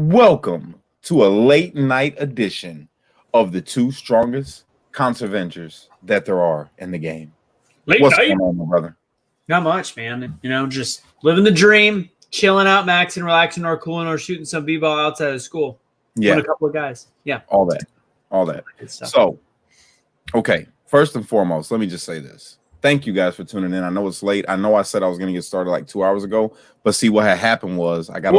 Welcome to a late night edition of the two strongest conservengers that there are in the game. What's going on, my brother? Not much, man. You know, just living the dream, chilling out, maxing, relaxing, or cooling, or shooting some b-ball outside of school. Yeah, with a couple of guys. Yeah, all that. Good stuff. So, okay, first and foremost, let me just say this. Thank you guys for tuning in. I know it's late. I know I said I was going to get started like 2 hours ago, but see what had happened was I got a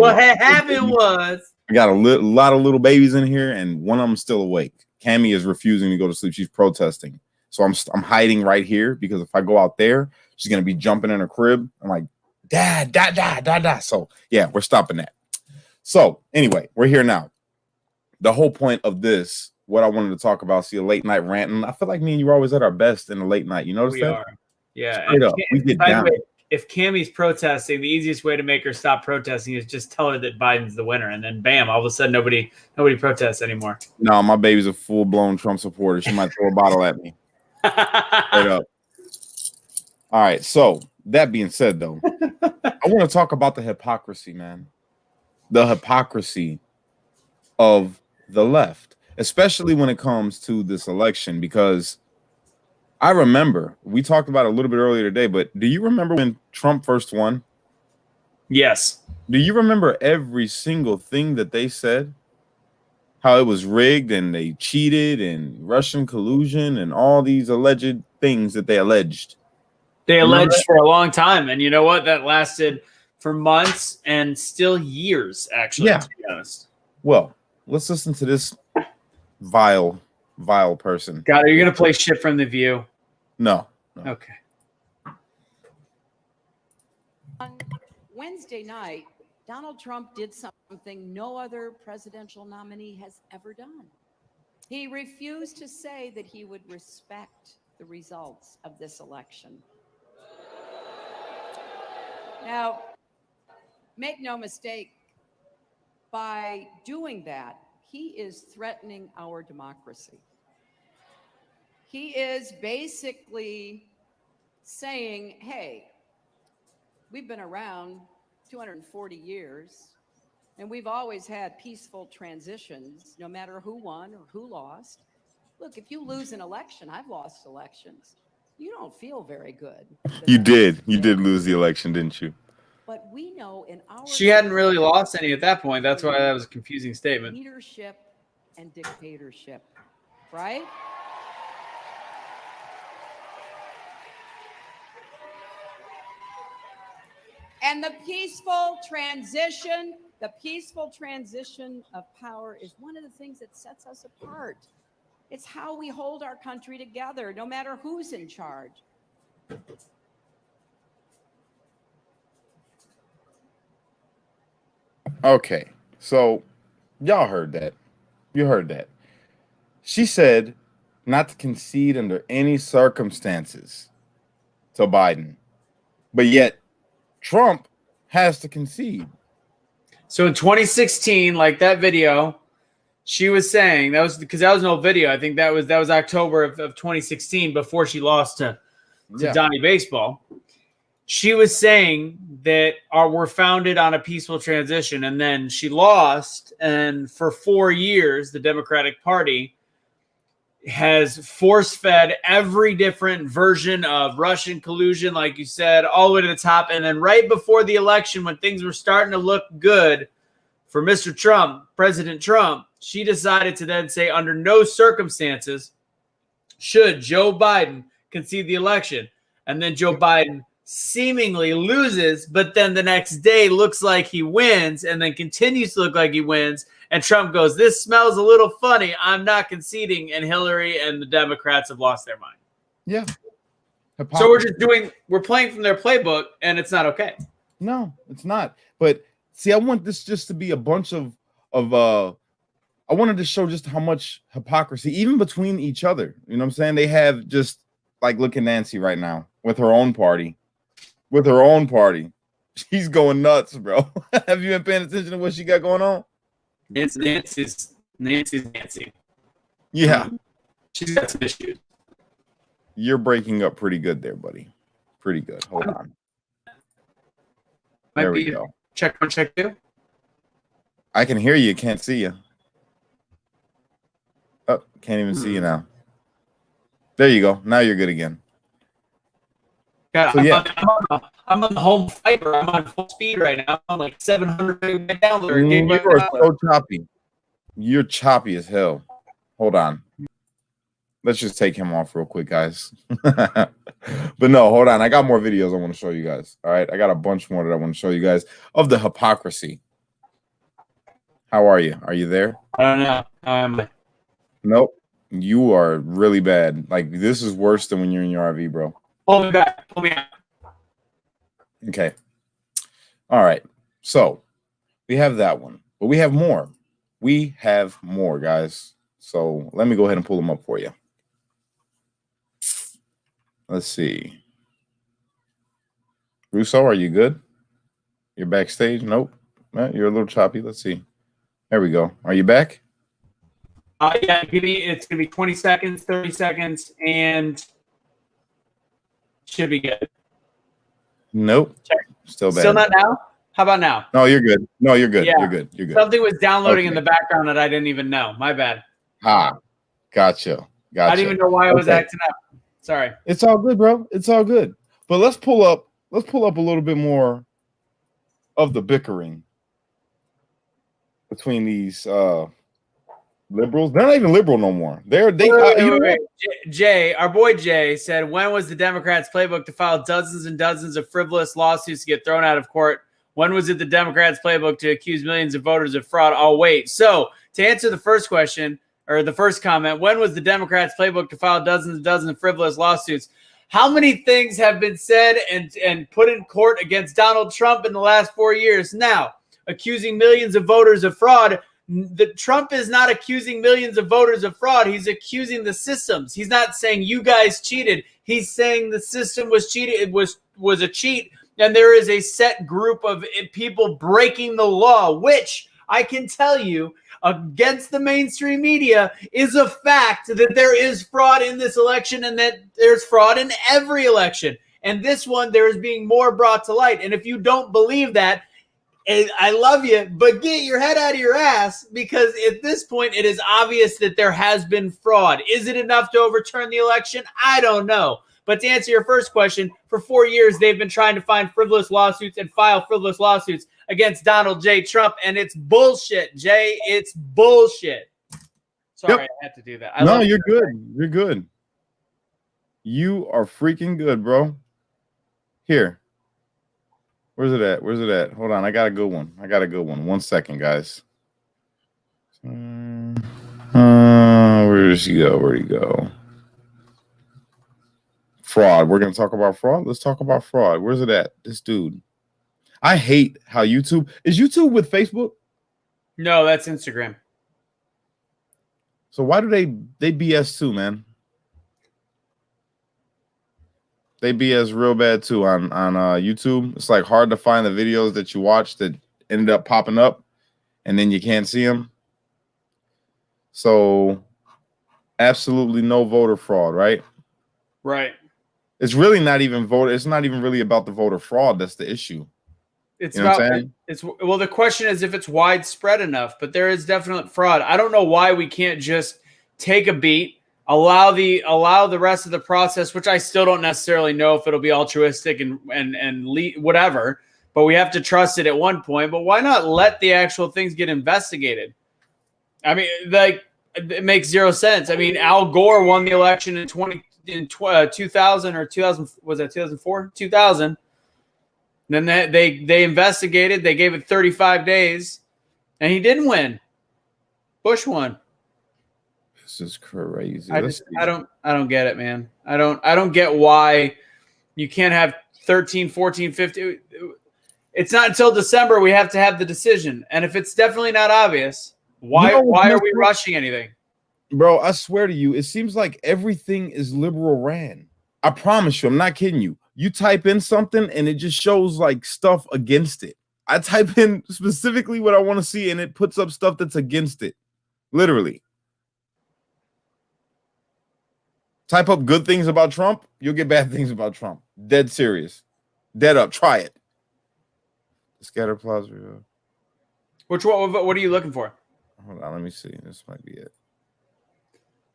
lot of little babies in here, and one of them still awake. Cammy is refusing to go to sleep. She's protesting, so I'm hiding right here because if I go out there, she's going to be jumping in her crib. I'm like, Dad, Dad, Dad, Dad, Dad. So yeah, we're stopping that. So anyway, we're here now. The whole point of this, what I wanted to talk about, see a late night ranting. I feel like me and you are always at our best in the late night. You notice that? We are. Yeah. Straight up, we get down. Way, if Cammy's protesting, the easiest way to make her stop protesting is just tell her that Biden's the winner, and then bam, all of a sudden nobody protests anymore. No, my baby's a full-blown Trump supporter. She might throw a bottle at me. Straight up. All right. So that being said, though, I want to talk about the hypocrisy, man. The hypocrisy of the left, especially when it comes to this election, because I remember we talked about it a little bit earlier today, but do you remember when Trump first won? Yes. Do you remember every single thing that they said? How it was rigged and they cheated and Russian collusion and all these alleged things that they alleged. They alleged for a long time. And you know what? That lasted for months and still years, actually, yeah. To be honest. Well, let's listen to this vile person. God, are you going to play shit from The View? No. Okay. On Wednesday night, Donald Trump did something no other presidential nominee has ever done. He refused to say that he would respect the results of this election. Now, make no mistake, by doing that, he is threatening our democracy. He is basically saying, hey, we've been around 240 years, and we've always had peaceful transitions, no matter who won or who lost. Look, if you lose an election, I've lost elections, you don't feel very good. You did lose the election, didn't you? But we know in our she hadn't really lost any at that point. That's why that was a confusing statement. Leadership and dictatorship, right? And the peaceful transition of power is one of the things that sets us apart. It's how we hold our country together, no matter who's in charge. Okay, so y'all heard that. You heard that. She said not to concede under any circumstances to Biden, but yet Trump has to concede. So in 2016, like that video, she was saying that was because that was an old video. I think that was October of 2016 before she lost to Donnie Baseball. She was saying that we're founded on a peaceful transition, and then she lost. And for 4 years, the Democratic Party has force-fed every different version of Russian collusion, like you said, all the way to the top. And then right before the election, when things were starting to look good for Mr. Trump, President Trump, she decided to then say under no circumstances should Joe Biden concede the election. And then Joe Biden seemingly loses, but then the next day looks like he wins and then continues to look like he wins. And Trump goes, this smells a little funny. I'm not conceding. And Hillary and the Democrats have lost their mind. Yeah. So we're playing from their playbook, and it's not okay. No, it's not. But see, I want this just to be a bunch of I wanted to show just how much hypocrisy, even between each other. You know what I'm saying? They have just like, look at Nancy right now with her own party. She's going nuts, bro. Have you been paying attention to what she got going on? It's Nancy's Nancy. Yeah. She's got some issues. You're breaking up pretty good there, buddy. Pretty good. Hold on. There we go. Check 1, check 2. I can hear you. Can't see you. Oh, can't even see you now. There you go. Now you're good again. God, So, yeah. I'm on the home fiber. I'm on full speed right now. I'm like 700 megabit download or gig You by are download. so choppy. You're choppy as hell. Hold on. Let's just take him off real quick, guys. But no, hold on. I got more videos I want to show you guys. All right. I got a bunch more that I want to show you guys of the hypocrisy. How are you? Are you there? I don't know. How am I? Nope. You are really bad. Like, this is worse than when you're in your RV, bro. Pull me back. Pull me out. Okay. All right. So we have that one, but we have more. We have more, guys. So let me go ahead and pull them up for you. Let's see. Russo, are you good? You're backstage? Nope. You're a little choppy. Let's see. There we go. Are you back? Yeah, it's gonna be 20 seconds, 30 seconds, and should be good. Nope. Still bad. Still not now? How about now? No, you're good. No, you're good. Yeah. You're good. You're good. Something was downloading in Okay. the background that I didn't even know. My bad. Gotcha. I didn't even know why I was acting up. Sorry. It's all good, bro. It's all good. But let's pull up a little bit more of the bickering between these liberals. They're not even liberal no more. Wait. Jay, our boy Jay said, when was the Democrats' playbook to file dozens and dozens of frivolous lawsuits to get thrown out of court? When was it the Democrats' playbook to accuse millions of voters of fraud? Oh, wait. So to answer the first question, or the first comment, when was the Democrats' playbook to file dozens and dozens of frivolous lawsuits? How many things have been said and put in court against Donald Trump in the last 4 years? Now, accusing millions of voters of fraud. Trump is not accusing millions of voters of fraud. He's accusing the systems. He's not saying you guys cheated. He's saying the system was cheated. It was a cheat. And there is a set group of people breaking the law, which I can tell you against the mainstream media is a fact that there is fraud in this election and that there's fraud in every election. And this one, there is being more brought to light. And if you don't believe that, I love you, but get your head out of your ass, because at this point, it is obvious that there has been fraud. Is it enough to overturn the election? I don't know. But to answer your first question, for 4 years, they've been trying to find frivolous lawsuits and file frivolous lawsuits against Donald J. Trump, and it's bullshit, Jay. It's bullshit. Sorry, I had to do that. No, you're good. You're good. You are freaking good, bro. Here. Where's it at? Where's it at? Hold on. I got a good one. 1 second, guys. Where does he go? Where'd he go? Fraud. We're going to talk about fraud. Let's talk about fraud. Where's it at? This dude. I hate how YouTube. Is YouTube with Facebook? No, that's Instagram. So why do they BS too, man? They BS real bad too on YouTube. It's like hard to find the videos that you watch that ended up popping up, and then you can't see them. So absolutely no voter fraud, right? Right. It's really not even voter. It's not even really about the voter fraud. That's the issue. It's you know about well, the question is if it's widespread enough, but there is definite fraud. I don't know why we can't just take a beat, allow the rest of the process, which I still don't necessarily know if it'll be altruistic and whatever, but we have to trust it at one point. But why not let the actual things get investigated? I mean, like, it makes zero sense. I mean, Al Gore won the election in 2000 or 2000, was that 2004? 2000. Then they investigated. They gave it 35 days, and he didn't win. Bush won. This is crazy. I don't get it, man. I don't get why you can't have 13, 14, 15. It's not until December we have to have the decision. And if it's definitely not obvious, why are we rushing anything? Bro, I swear to you, it seems like everything is liberal ran. I promise you, I'm not kidding you. You type in something and it just shows like stuff against it. I type in specifically what I want to see and it puts up stuff that's against it. Literally. Type up good things about Trump, you'll get bad things about Trump. Dead serious. Dead up. Try it. The scatter plots. Which one? What are you looking for? Hold on, let me see. This might be it.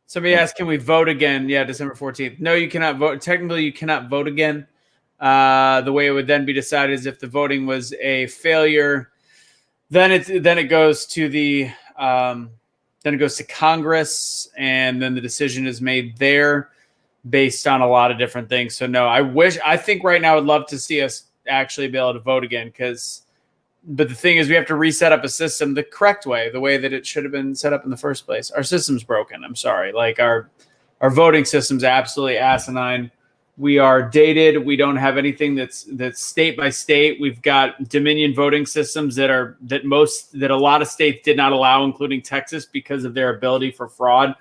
Somebody asked, can we vote again? Yeah, December 14th. No, you cannot vote. Technically, you cannot vote again. The way it would then be decided is if the voting was a failure, then it goes to the then it goes to Congress, and then the decision is made there based on a lot of different things. So no, I think right now I'd love to see us actually be able to vote again, but the thing is we have to reset up a system the correct way, the way that it should have been set up in the first place. Our system's broken. I'm sorry. Like our voting system's absolutely asinine. We are dated. We don't have anything that's state by state. We've got Dominion voting systems that a lot of states did not allow, including Texas, because of their ability for fraud.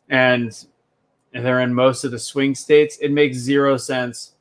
And they're in most of the swing states. It makes zero sense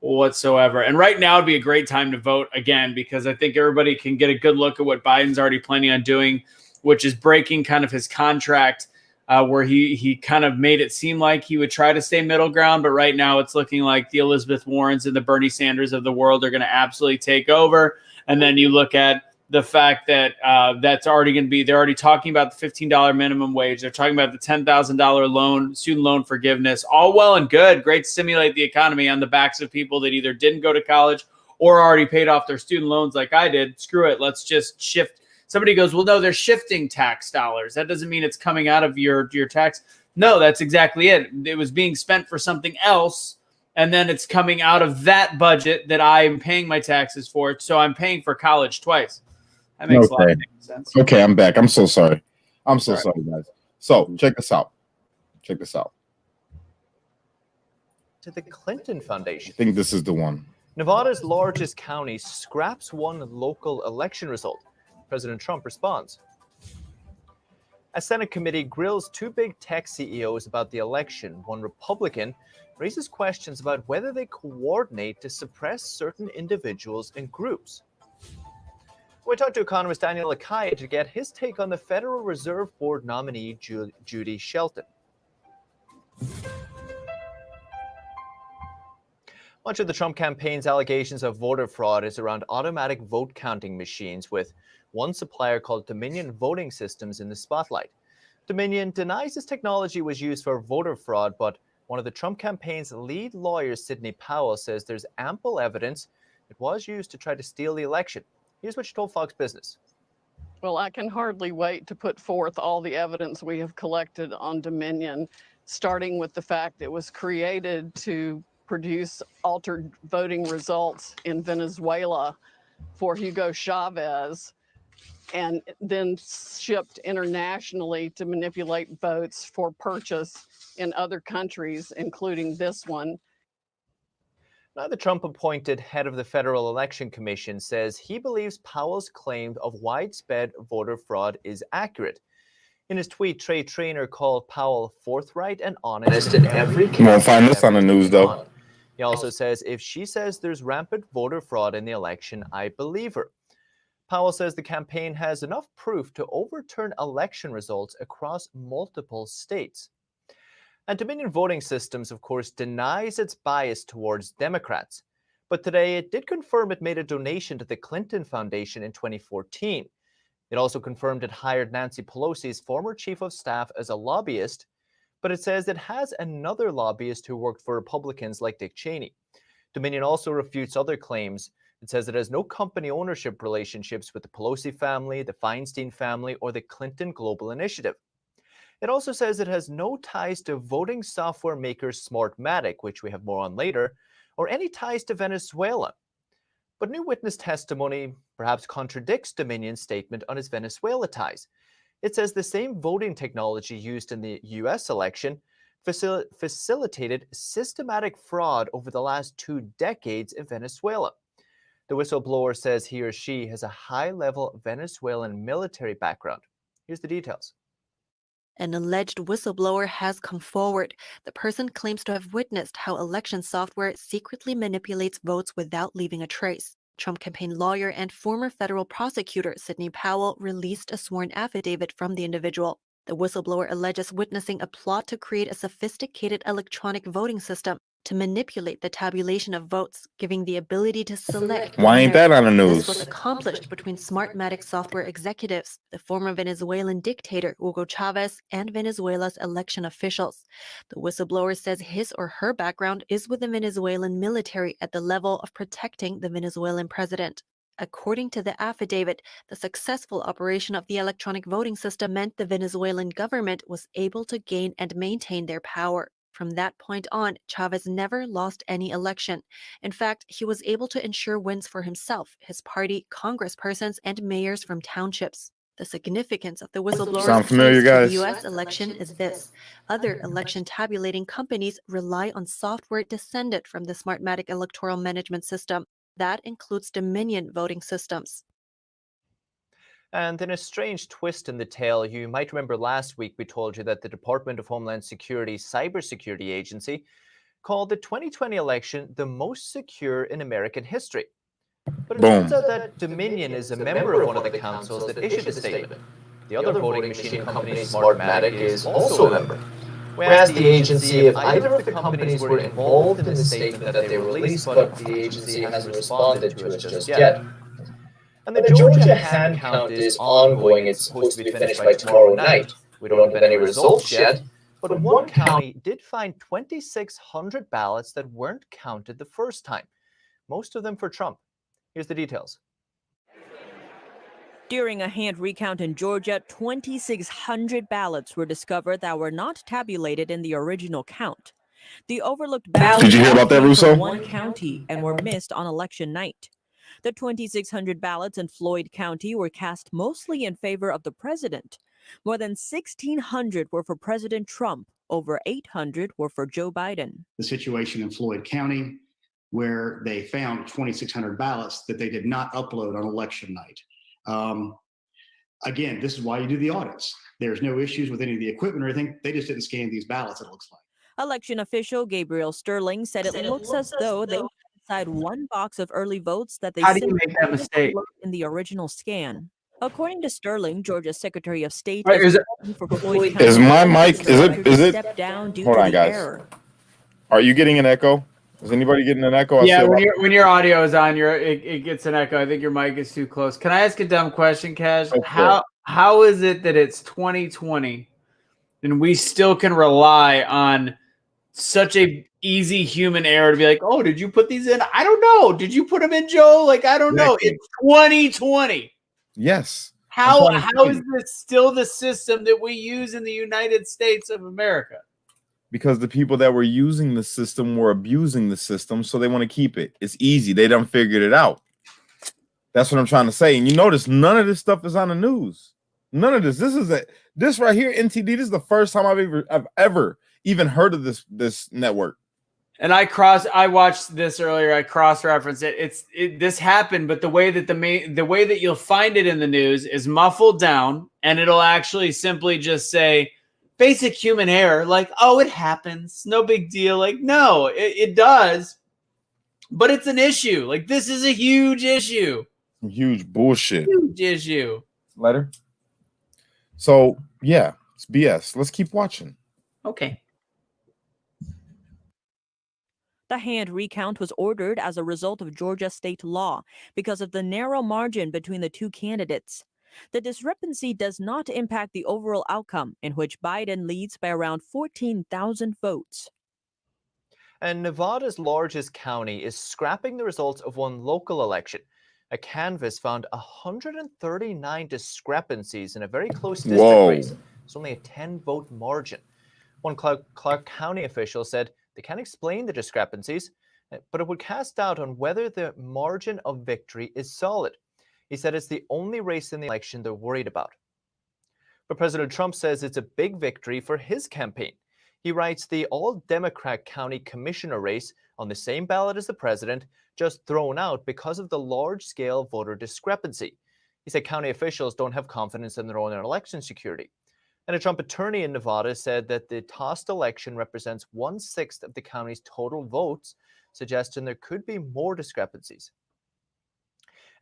whatsoever. And right now would be a great time to vote again, because I think everybody can get a good look at what Biden's already planning on doing, which is breaking kind of his contract, where he kind of made it seem like he would try to stay middle ground. But right now it's looking like the Elizabeth Warrens and the Bernie Sanders of the world are going to absolutely take over. And then you look at the fact that that's already going to be, they're already talking about the $15 minimum wage. They're talking about the $10,000 student loan forgiveness, all well and good. Great to stimulate the economy on the backs of people that either didn't go to college or already paid off their student loans like I did. Screw it. Let's just shift. Somebody goes, well, no, they're shifting tax dollars. That doesn't mean it's coming out of your tax. No, that's exactly it. It was being spent for something else, and then it's coming out of that budget that I am paying my taxes for. So I'm paying for college twice. That makes a lot of sense. Okay, I'm back. I'm so sorry. I'm so sorry, guys. So check this out. Check this out. To the Clinton Foundation. I think this is the one. Nevada's largest county scraps one local election result. President Trump responds. A Senate committee grills two big tech CEOs about the election. One Republican raises questions about whether they coordinate to suppress certain individuals and groups. We talked to economist Daniel Akai to get his take on the Federal Reserve Board nominee Judy Shelton. Much of the Trump campaign's allegations of voter fraud is around automatic vote counting machines, with one supplier called Dominion Voting Systems in the spotlight. Dominion denies this technology was used for voter fraud, but one of the Trump campaign's lead lawyers, Sidney Powell, says there's ample evidence it was used to try to steal the election. Here's what she told Fox Business. Well, I can hardly wait to put forth all the evidence we have collected on Dominion, starting with the fact it was created to produce altered voting results in Venezuela for Hugo Chavez, and then shipped internationally to manipulate votes for purchase in other countries, including this one. Now, the Trump-appointed head of the Federal Election Commission says he believes Powell's claim of widespread voter fraud is accurate. In his tweet, Trey Traynor called Powell forthright and honest in every case. You won't find this on the news, though. He also says, if she says there's rampant voter fraud in the election, I believe her. Powell says the campaign has enough proof to overturn election results across multiple states. And Dominion Voting Systems, of course, denies its bias towards Democrats. But today it did confirm it made a donation to the Clinton Foundation in 2014. It also confirmed it hired Nancy Pelosi's former chief of staff as a lobbyist, but it says it has another lobbyist who worked for Republicans like Dick Cheney. Dominion also refutes other claims. It says it has no company ownership relationships with the Pelosi family, the Feinstein family, or the Clinton Global Initiative. It also says it has no ties to voting software maker Smartmatic, which we have more on later, or any ties to Venezuela. But new witness testimony perhaps contradicts Dominion's statement on its Venezuela ties. It says the same voting technology used in the U.S. election facilitated systematic fraud over the last 2 decades in Venezuela. The whistleblower says he or she has a high-level Venezuelan military background. Here's the details. An alleged whistleblower has come forward. The person claims to have witnessed how election software secretly manipulates votes without leaving a trace. Trump campaign lawyer and former federal prosecutor Sidney Powell released a sworn affidavit from the individual. The whistleblower alleges witnessing a plot to create a sophisticated electronic voting system. to manipulate the tabulation of votes, giving the ability to select. Why ain't that on the This was news? accomplished between Smartmatic software executives, the former Venezuelan dictator Hugo Chavez, and Venezuela's election officials. The whistleblower says his or her background is with the Venezuelan military at the level of protecting the Venezuelan president. According to the affidavit, the successful operation of the electronic voting system meant the Venezuelan government was able to gain and maintain their power. From that point on, Chavez never lost any election. In fact, he was able to ensure wins for himself, his party, congresspersons, and mayors from townships. The significance of the whistleblower's Sound familiar, case to guys? the U.S. election is this. Other election tabulating companies rely on software descended from the Smartmatic electoral management system. That includes Dominion voting systems. And in a strange twist in the tale, you might remember last week we told you that the Department of Homeland Security's cybersecurity agency called the 2020 election the most secure in American history. But it turns out that Dominion is a member of one of the councils that issued the statement. The other voting machine company, Smartmatic, is also a member. We asked the agency if either of the companies were involved in the statement that they released, but the agency hasn't responded to us just yet. And the Georgia hand count is ongoing. It's supposed to be finished by tomorrow night. We don't have any results yet, but one county did find 2,600 ballots that weren't counted the first time, most of them for Trump. Here's the details. During a hand recount in Georgia, 2,600 ballots were discovered that were not tabulated in the original count. The overlooked ballots Did you hear about that, came Russo? from one county and were missed on election night. The 2,600 ballots in Floyd County were cast mostly in favor of the president. More than 1,600 were for President Trump. Over 800 were for Joe Biden. The situation in Floyd County, where they found 2,600 ballots that they did not upload on election night. Again, this is why you do the audits. There's no issues with any of the equipment or anything. They just didn't scan these ballots, it looks like. Election official Gabriel Sterling said it looks as though they inside one box of early votes that they How do you make that mistake? in the original scan. According to Sterling, Georgia's Secretary of State Wait, is is it- looking for Floyd Is County my mic- is it- is it- step down due Hold to on, the guys. error. Are you getting an echo? Is anybody getting an echo? I Yeah, see a lot- when your audio is on, it gets an echo. I think your mic is too close. Can I ask a dumb question, Cash? Go for it. How is it that it's 2020 and we still can rely on such a easy human error to be like, oh, did you put these in? I don't know. Did you put them in, Joe? Like, I don't know. Exactly. It's 2020. Yes. How I'm trying to is this still the system that we use in the United States of America? Because the people that were using the system were abusing the system, so they want to keep it. It's easy. They done figured it out. That's what I'm trying to say. And you notice none of this stuff is on the news. None of this. This right here, NTD. This is the first time I've ever even heard of this network. And I watched this earlier. I cross-referenced it. This happened, but the way that you'll find it in the news is muffled down, and it'll actually simply just say basic human error, like, oh, it happens, no big deal. Like, no, it does, but it's an issue. Like, this is a huge issue. Huge bullshit. Huge issue. Letter. So yeah, it's BS. Let's keep watching. Okay. The hand recount was ordered as a result of Georgia state law because of the narrow margin between the two candidates. The discrepancy does not impact the overall outcome, in which Biden leads by around 14,000 votes. And Nevada's largest county is scrapping the results of one local election. A canvass found 139 discrepancies in a very close district Whoa. race. It's only a 10-vote margin. One Clark County official said they can't explain the discrepancies, but it would cast doubt on whether the margin of victory is solid. He said it's the only race in the election they're worried about. But President Trump says it's a big victory for his campaign. He writes the all-Democrat county commissioner race on the same ballot as the president, just thrown out because of the large-scale voter discrepancy. He said county officials don't have confidence in their own election security. And a Trump attorney in Nevada said that the tossed election represents 1/6 of the county's total votes, suggesting there could be more discrepancies.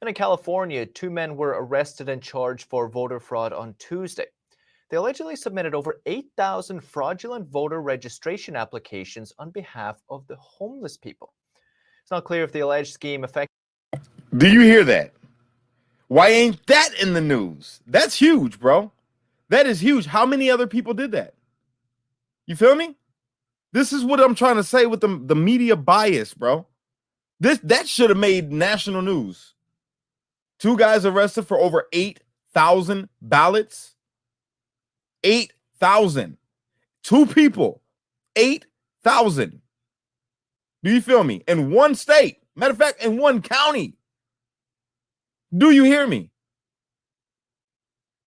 And in California, 2 men were arrested and charged for voter fraud on Tuesday. they allegedly submitted over 8,000 fraudulent voter registration applications on behalf of the homeless people. It's not clear if the alleged scheme affected. Do you hear that? Why ain't that in the news? That's huge, bro. That is huge. How many other people did that? You feel me? This is what I'm trying to say with the media bias, bro. That should have made national news. 2 guys arrested for over 8,000 ballots. 8,000. 2 people. 8,000. Do you feel me? In one state. Matter of fact, in one county. Do you hear me?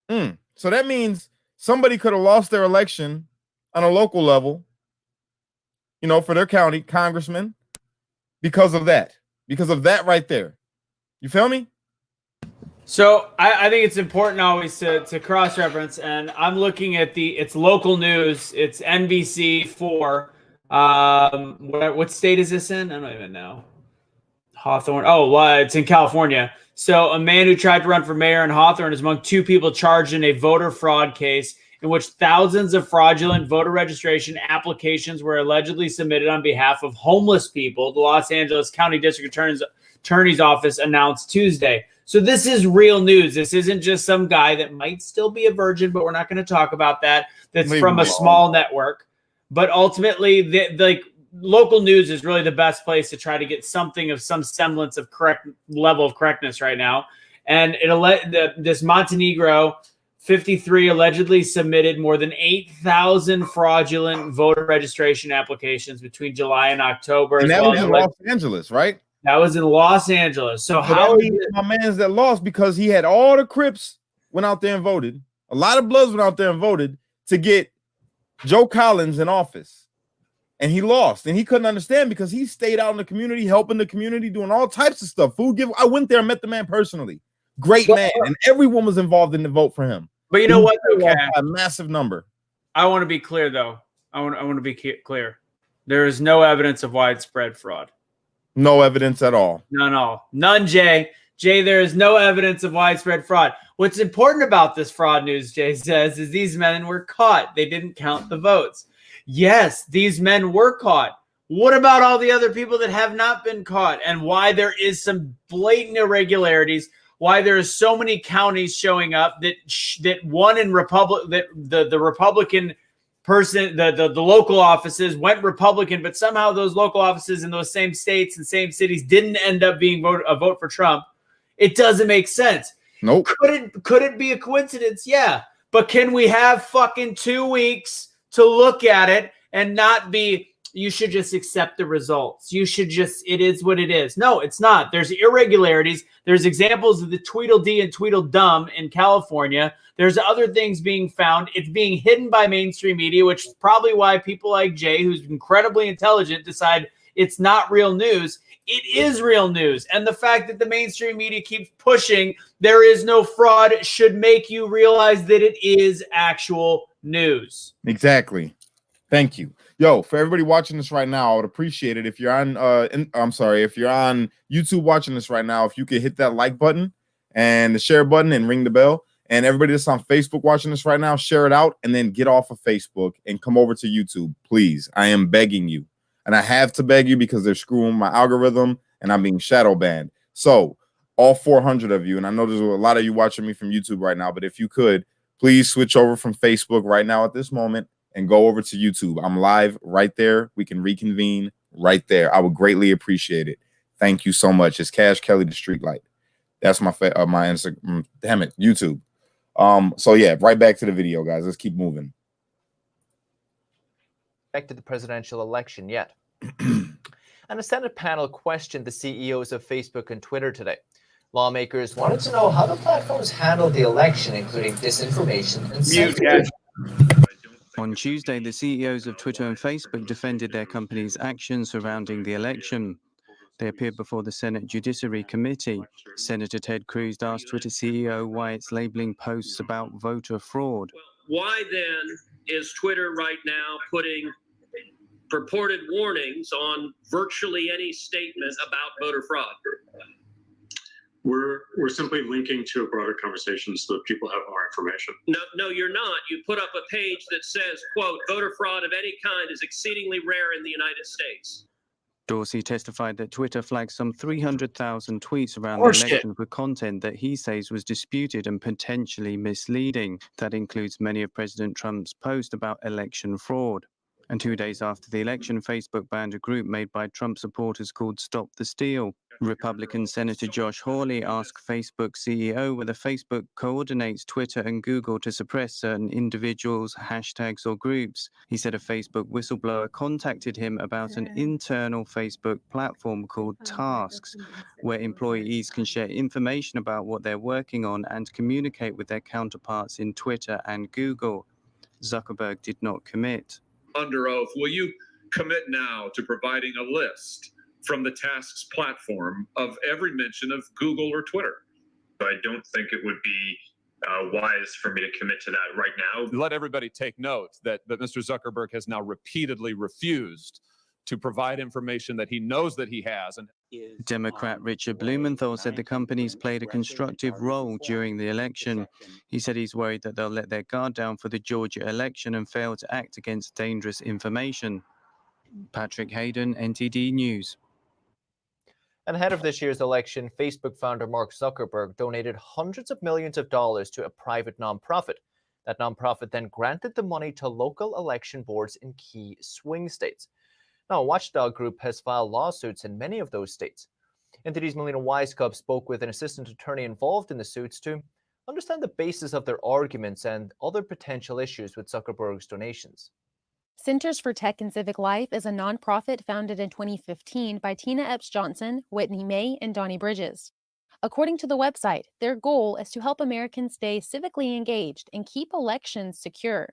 So that means somebody could have lost their election on a local level, you know, for their county congressman because of that right there. You feel me? So I think it's important always to cross-reference, and I'm looking at it's local news. It's NBC4. What state is this in? I don't even know. Hawthorne. Oh, it's in California. So a man who tried to run for mayor in Hawthorne is among 2 people charged in a voter fraud case in which thousands of fraudulent voter registration applications were allegedly submitted on behalf of homeless people, the Los Angeles County District Attorney's Office announced Tuesday. So this is real news. This isn't just some guy that might still be a virgin, but we're not going to talk about that. That's from a small network. But ultimately, local news is really the best place to try to get something of some semblance of correct level of correctness right now. And this Montenegro 53 allegedly submitted more than 8,000 fraudulent voter registration applications between July and October. And that was in Los Angeles, right? That was in Los Angeles. So how my man's that lost because he had all the Crips went out there and voted. A lot of Bloods went out there and voted to get Joe Collins in office. And he lost. And he couldn't understand because he stayed out in the community, helping the community, doing all types of stuff. I went there and met the man personally. Great man. And everyone was involved in the vote for him. But you know what? Okay. A massive number. I want to be clear, though. I want to be clear. There is no evidence of widespread fraud. No evidence at all. None, Jay. Jay, there is no evidence of widespread fraud. What's important about this fraud news, Jay says, is these men were caught. They didn't count the votes. Yes, these men were caught. What about all the other people that have not been caught, and why there is some blatant irregularities? Why there are so many counties showing up that one in the Republican person, the local offices went Republican, but somehow those local offices in those same states and same cities didn't end up being a vote for Trump. It doesn't make sense. Nope. Could it be a coincidence? Yeah. But can we have fucking 2 weeks to look at it and not be, you should just accept the results. You should just, it is what it is. No, it's not. There's irregularities. There's examples of the Tweedledee and Tweedledum in California. There's other things being found. It's being hidden by mainstream media, which is probably why people like Jay, who's incredibly intelligent, decide it's not real news. It is real news. And the fact that the mainstream media keeps pushing there is no fraud should make you realize that it is actual news. Exactly. Thank you. Yo, for everybody watching this right now, I would appreciate it if you're on if you're on YouTube watching this right now, if you could hit that like button and the share button and ring the bell. And everybody that's on Facebook watching this right now, share it out and then get off of Facebook and come over to YouTube, please. I am begging you. And I have to beg you because they're screwing my algorithm and I'm being shadow banned. So all 400 of you, and I know there's a lot of you watching me from YouTube right now, but if you could, please switch over from Facebook right now at this moment and go over to YouTube. I'm live right there. We can reconvene right there. I would greatly appreciate it. Thank you so much. It's Cash Kelly, the Streetlight. That's my my Instagram. Damn it, YouTube. So yeah, right back to the video, guys. Let's keep moving. To the presidential election yet. And a Senate panel questioned the CEOs of Facebook and Twitter today. Lawmakers wanted to know how the platforms handled the election, including disinformation and censorship. On Tuesday, the CEOs of Twitter and Facebook defended their companies' actions surrounding the election. They appeared before the Senate Judiciary Committee. Senator Ted Cruz asked Twitter CEO why it's labeling posts about voter fraud. Why then is Twitter right now putting purported warnings on virtually any statement about voter fraud? We're simply linking to a broader conversation so that people have more information. No, you're not. You put up a page that says, quote, voter fraud of any kind is exceedingly rare in the United States. Dorsey testified that Twitter flagged some 300,000 tweets around the Horseshit. election for content that he says was disputed and potentially misleading. That includes many of President Trump's posts about election fraud. And 2 days after the election, Facebook banned a group made by Trump supporters called Stop the Steal. Republican Senator Josh Hawley asked Facebook CEO whether Facebook coordinates Twitter and Google to suppress certain individuals, hashtags, or groups. He said a Facebook whistleblower contacted him about an internal Facebook platform called Tasks, where employees can share information about what they're working on and communicate with their counterparts in Twitter and Google. Zuckerberg did not commit. Under oath, will you commit now to providing a list from the Tasks platform of every mention of Google or Twitter? I don't think it would be wise for me to commit to that right now. Let everybody take note that Mr. Zuckerberg has now repeatedly refused to provide information that he knows that he has. And Democrat Richard Blumenthal said the companies played a constructive role during the election. He said he's worried that they'll let their guard down for the Georgia election and fail to act against dangerous information. Patrick Hayden, NTD News. And ahead of this year's election, Facebook founder Mark Zuckerberg donated hundreds of millions of dollars to a private nonprofit. That nonprofit then granted the money to local election boards in key swing states. Now, a watchdog group has filed lawsuits in many of those states. NTD's Melina Weisskopf spoke with an assistant attorney involved in the suits to understand the basis of their arguments and other potential issues with Zuckerberg's donations. Centers for Tech and Civic Life is a nonprofit founded in 2015 by Tina Epps Johnson, Whitney May, and Donnie Bridges. According to the website, their goal is to help Americans stay civically engaged and keep elections secure.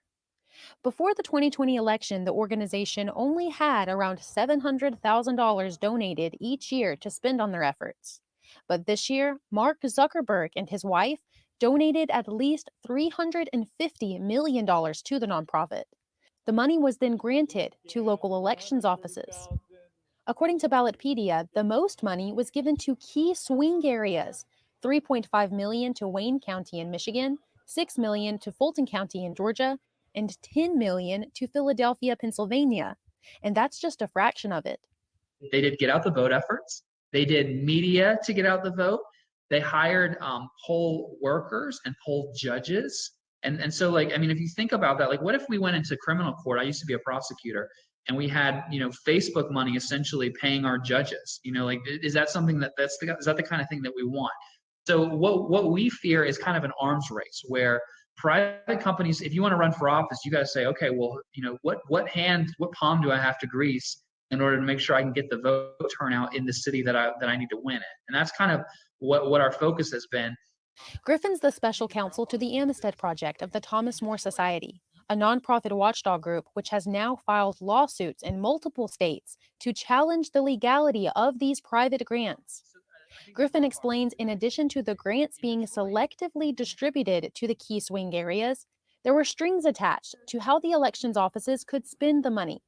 Before the 2020 election, the organization only had around $700,000 donated each year to spend on their efforts. But this year, Mark Zuckerberg and his wife donated at least $350 million to the nonprofit. The money was then granted to local elections offices. According to Ballotpedia, the most money was given to key swing areas, $3.5 million to Wayne County in Michigan, $6 million to Fulton County in Georgia, and $10 million to Philadelphia, Pennsylvania. And that's just a fraction of it. They did get out the vote efforts. They did media to get out the vote. They hired poll workers and poll judges. And so, like, I mean, if you think about that, like, what if we went into criminal court? I used to be a prosecutor, and we had, Facebook money essentially paying our judges. Like, is that something is that the kind of thing that we want? So what we fear is kind of an arms race where private companies, if you want to run for office, you got to say, okay, well, what palm do I have to grease in order to make sure I can get the vote turnout in the city that I need to win it? And that's kind of what our focus has been. Griffin's the special counsel to the Amistad Project of the Thomas More Society, a nonprofit watchdog group which has now filed lawsuits in multiple states to challenge the legality of these private grants. Griffin explains in addition to the grants being selectively distributed to the key swing areas, there were strings attached to how the elections offices could spend the money.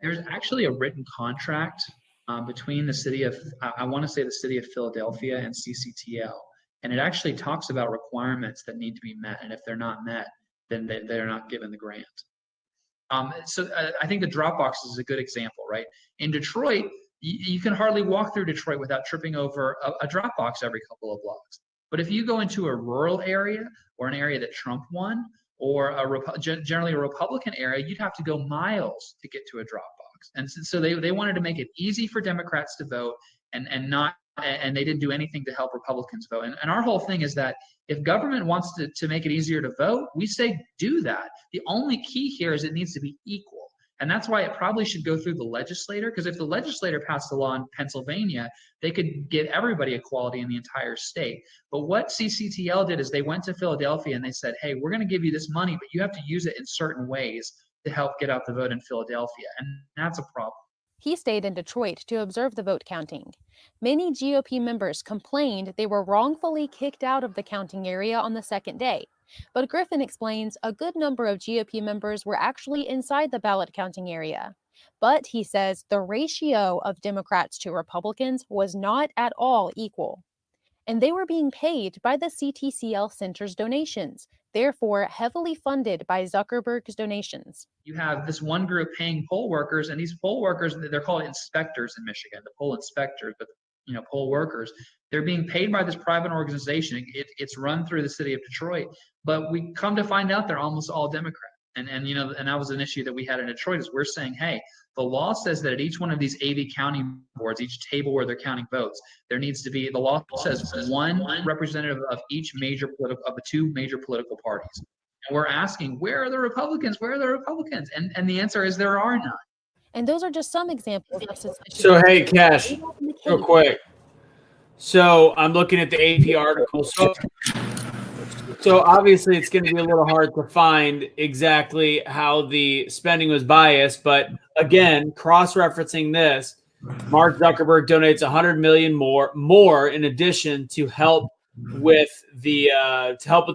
There's actually a written contract between the city of, I want to say the city of Philadelphia and CCTL. And it actually talks about requirements that need to be met. And if they're not met, then they're not given the grant. So I think the Dropbox is a good example, right? In Detroit, you can hardly walk through Detroit without tripping over a Dropbox every couple of blocks. But if you go into a rural area or an area that Trump won, or generally a Republican area, you'd have to go miles to get to a Dropbox. And so they wanted to make it easy for Democrats to vote and they didn't do anything to help Republicans vote. And our whole thing is that if government wants to make it easier to vote, we say do that. The only key here is it needs to be equal. And that's why it probably should go through the legislator, because if the legislator passed a law in Pennsylvania, they could give everybody equality in the entire state. But what CCTL did is they went to Philadelphia and they said, hey, we're going to give you this money, but you have to use it in certain ways to help get out the vote in Philadelphia. And that's a problem. He stayed in Detroit to observe the vote counting. Many GOP members complained they were wrongfully kicked out of the counting area on the second day. But Griffin explains a good number of GOP members were actually inside the ballot counting area. But he says the ratio of Democrats to Republicans was not at all equal. And they were being paid by the CTCL Center's donations, therefore heavily funded by Zuckerberg's donations. You have this one group paying poll workers, and these poll workers, they're called inspectors in Michigan, the poll inspectors, but poll workers, they're being paid by this private organization. It's run through the city of Detroit, but we come to find out they're almost all Democrat. And that was an issue that we had in Detroit, is we're saying, hey, the law says that at each one of these AV counting boards, each table where they're counting votes, there needs to be, the law says one representative of each major of the two major political parties. And we're asking, where are the Republicans? Where are the Republicans? And the answer is there are none. And those are just some examples of suspicious. So, hey, Cash, real quick. So I'm looking at the AP article. So obviously it's going to be a little hard to find exactly how the spending was biased. But again, cross-referencing this, Mark Zuckerberg donates $100 million more in addition to help with the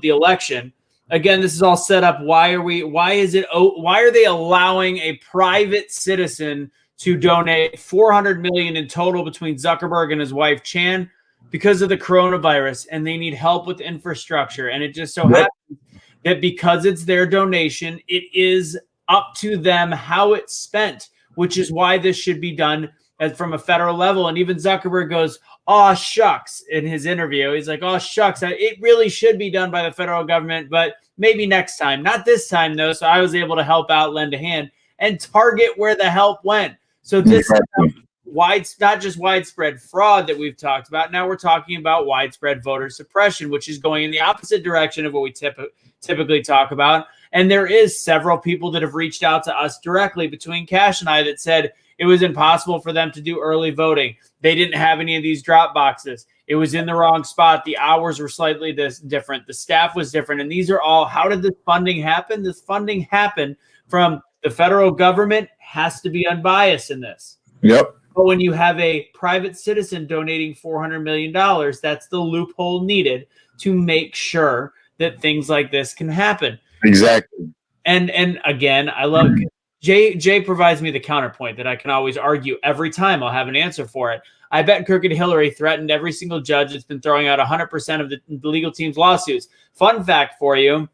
election. Again, this is all set up. Why are they allowing a private citizen to donate $400 million in total between Zuckerberg and his wife Chan? Because of the coronavirus, and they need help with infrastructure. And it just so happens that because it's their donation, it is up to them how it's spent, which is why this should be done from a federal level. And even Zuckerberg goes, "Oh, shucks," in his interview. He's like, "Oh, shucks, it really should be done by the federal government, but maybe next time. Not this time, though." So I was able to help out, lend a hand, and target where the help went. So this is not just widespread fraud that we've talked about. Now we're talking about widespread voter suppression, which is going in the opposite direction of what we typically talk about. And there is several people that have reached out to us directly between Cash and I that said it was impossible for them to do early voting. They didn't have any of these drop boxes. It was in the wrong spot. The hours were slightly different. The staff was different. And these are all, how did this funding happen? This funding happened from the federal government, has to be unbiased in this. Yep. But when you have a private citizen donating $400 million, that's the loophole needed to make sure that things like this can happen. Exactly. And again, I love Jay provides me the counterpoint that I can always argue every time. I'll have an answer for it. I bet Crooked Hillary threatened every single judge that's been throwing out 100% of the legal team's lawsuits. Fun fact for you,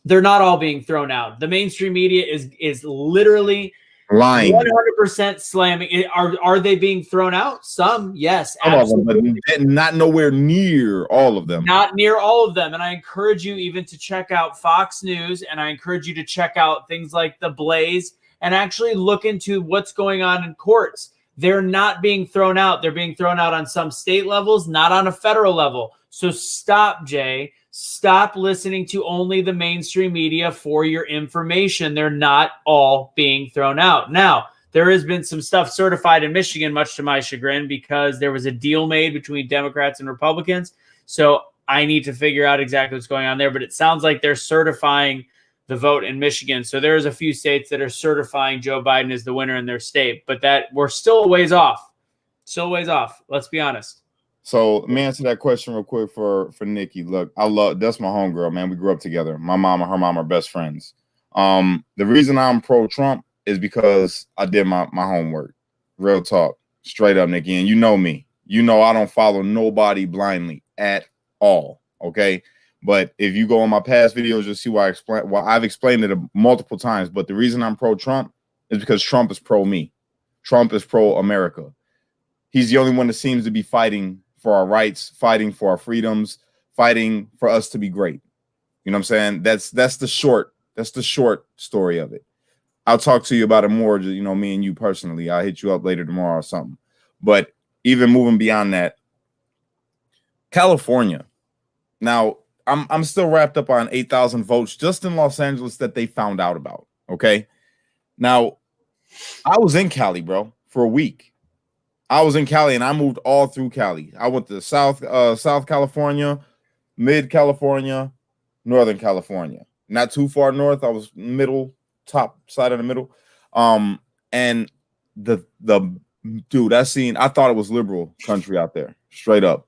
they're not all being thrown out. The mainstream media is literally lying, 100% slamming. Are they being thrown out? Some, yes, some absolutely. Of them, but not nowhere near all of them. Not near all of them. And I encourage you even to check out Fox News, and I encourage you to check out things like The Blaze and actually look into what's going on in courts. They're not being thrown out. They're being thrown out on some state levels, not on a federal level. So stop, Jay. Stop listening to only the mainstream media for your information. They're not all being thrown out. Now, there has been some stuff certified in Michigan, much to my chagrin, because there was a deal made between Democrats and Republicans. So I need to figure out exactly what's going on there. But it sounds like they're certifying the vote in Michigan. So there's a few states that are certifying Joe Biden as the winner in their state. But that we're still a ways off. Still a ways off. Let's be honest. So let me answer that question real quick for Nikki. Look, that's my homegirl, man. We grew up together. My mom and her mom are best friends. The reason I'm pro-Trump is because I did my homework. Real talk. Straight up, Nikki. And you know me. You know I don't follow nobody blindly at all. Okay. But if you go on my past videos, you'll see why I've explained it multiple times. But the reason I'm pro-Trump is because Trump is pro-me. Trump is pro-America. He's the only one that seems to be fighting for our rights, fighting for our freedoms, fighting for us to be great. You know what I'm saying? That's the short story of it. I'll talk to you about it more, me and you personally. I'll hit you up later tomorrow or something. But even moving beyond that, California. Now, I'm still wrapped up on 8,000 votes just in Los Angeles that they found out about. Okay. Now, I was in Cali, bro, for a week. I was in Cali and I moved all through Cali. I went to South California, Mid California, Northern California. Not too far north. I was top side of the middle. And the dude, I thought it was liberal country out there, straight up.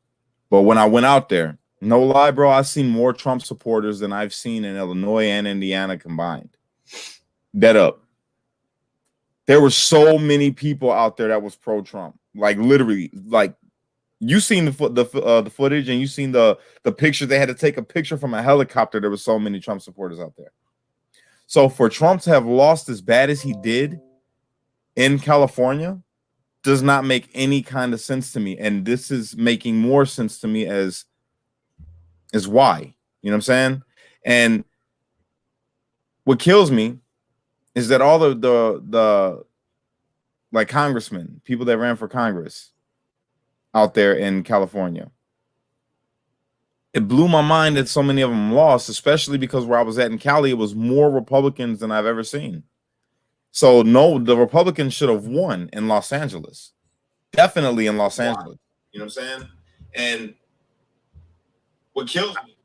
But when I went out there, no lie, bro, I've seen more Trump supporters than I've seen in Illinois and Indiana combined. Dead up. There were so many people out there that was pro-Trump. Like literally, like You seen the footage, and you seen the picture. They had to take a picture from a helicopter. There were so many Trump supporters out there. So for Trump to have lost as bad as he did in California does not make any kind of sense to me. And this is making more sense to me as why. You know what I'm saying? And what kills me is that all the like congressmen, people that ran for Congress out there in California, it blew my mind that so many of them lost, especially because where I was at in Cali, it was more Republicans than I've ever seen. So no, the Republicans should have won in Los Angeles. Definitely in Los Angeles. You know what I'm saying? And what kills me,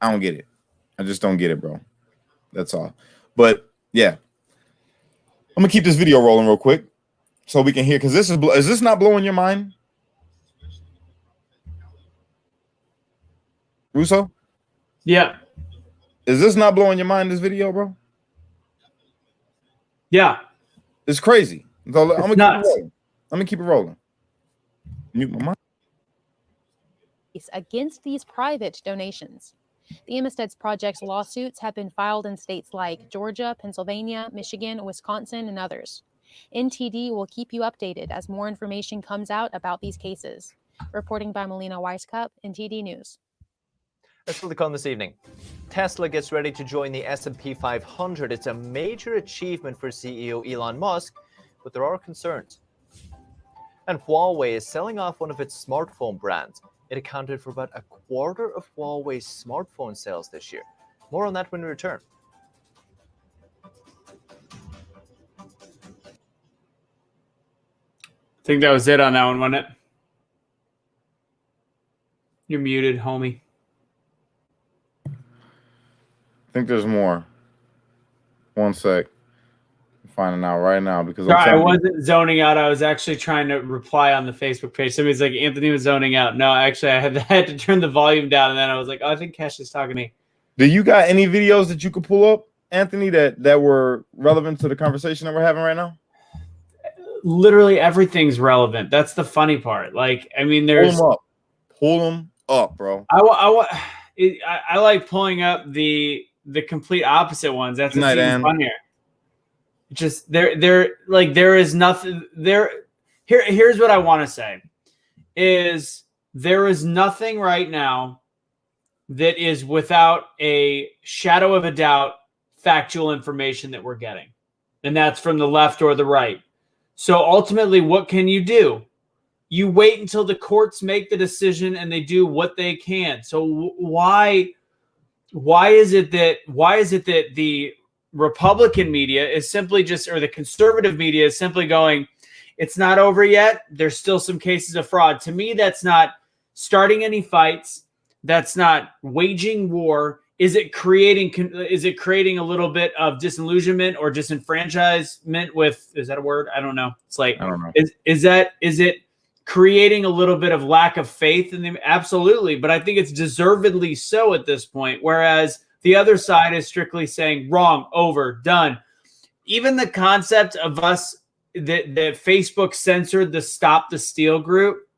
I don't get it. I just don't get it, bro. That's all. But yeah, I'm gonna keep this video rolling real quick so we can hear, because this is this not blowing your mind, Russo? Yeah. Is this not blowing your mind, this video, bro? Yeah. It's crazy. So I'm gonna nuts. keep it rolling. I'm gonna keep it rolling. Mute my mic. Against these private donations. The Amisted's Project's lawsuits have been filed in states like Georgia, Pennsylvania, Michigan, Wisconsin, and others. NTD will keep you updated as more information comes out about these cases. Reporting by Melina Weiskup, NTD News. That's for the con this evening. Tesla gets ready to join the S&P 500. It's a major achievement for CEO Elon Musk, but there are concerns. And Huawei is selling off one of its smartphone brands. It accounted for about a quarter of Huawei's smartphone sales this year. More on that when we return. I think that was it on that one, wasn't it? You're muted, homie. I think there's more. One sec. I'm finding out right now because I wasn't zoning out. I was actually trying to reply on the Facebook page. Somebody's like, Anthony was zoning out. No, actually, I had to turn the volume down, and then I was like, oh, I think Cash is talking to me. Do you got any videos that you could pull up, Anthony, that were relevant to the conversation that we're having right now? Literally everything's relevant. That's the funny part. Like, I mean, there's pull them up, bro. I like pulling up the complete opposite ones. That's what's even funnier. Just there is nothing there. Here's what I want to say is there is nothing right now that is without a shadow of a doubt factual information that we're getting, and that's from the left or the right. So ultimately, what can you do? You wait until the courts make the decision and they do what they can. So why is it that the Republican media is simply or the conservative media is simply going, it's not over yet. There's still some cases of fraud. To me, that's not starting any fights. That's not waging war. Is it creating a little bit of disillusionment or disenfranchisement with, is that a word? I don't know. It's like, I don't know. Is it creating a little bit of lack of faith in them? Absolutely. But I think it's deservedly so at this point. Whereas the other side is strictly saying wrong, over, done. Even the concept of us that Facebook censored the Stop the Steal group,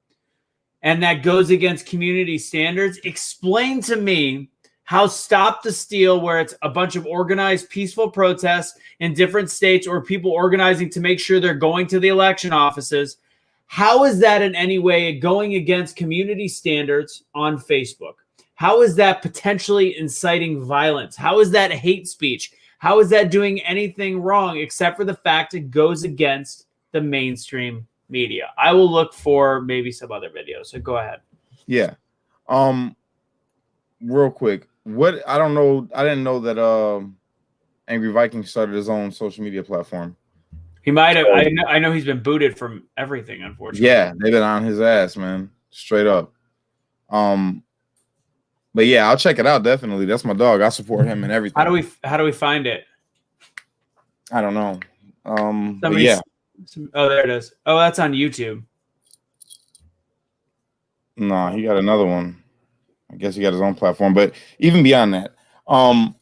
and that goes against community standards. Explain to me how Stop the Steal, where it's a bunch of organized peaceful protests in different states or people organizing to make sure they're going to the election offices, how is that in any way going against community standards on Facebook? How is that potentially inciting violence? How is that hate speech? How is that doing anything wrong except for the fact it goes against the mainstream media? I will look for maybe some other videos. So go ahead. Yeah. Real quick. I don't know. I didn't know that Angry Viking started his own social media platform. He might have. I know he's been booted from everything, unfortunately. Yeah, they've been on his ass, man. Straight up. But yeah, I'll check it out, definitely. That's my dog. I support him and everything. How do we find it? I don't know. But yeah. Oh, there it is. Oh, that's on YouTube. No, he got another one. I guess he got his own platform. But even beyond that, I'm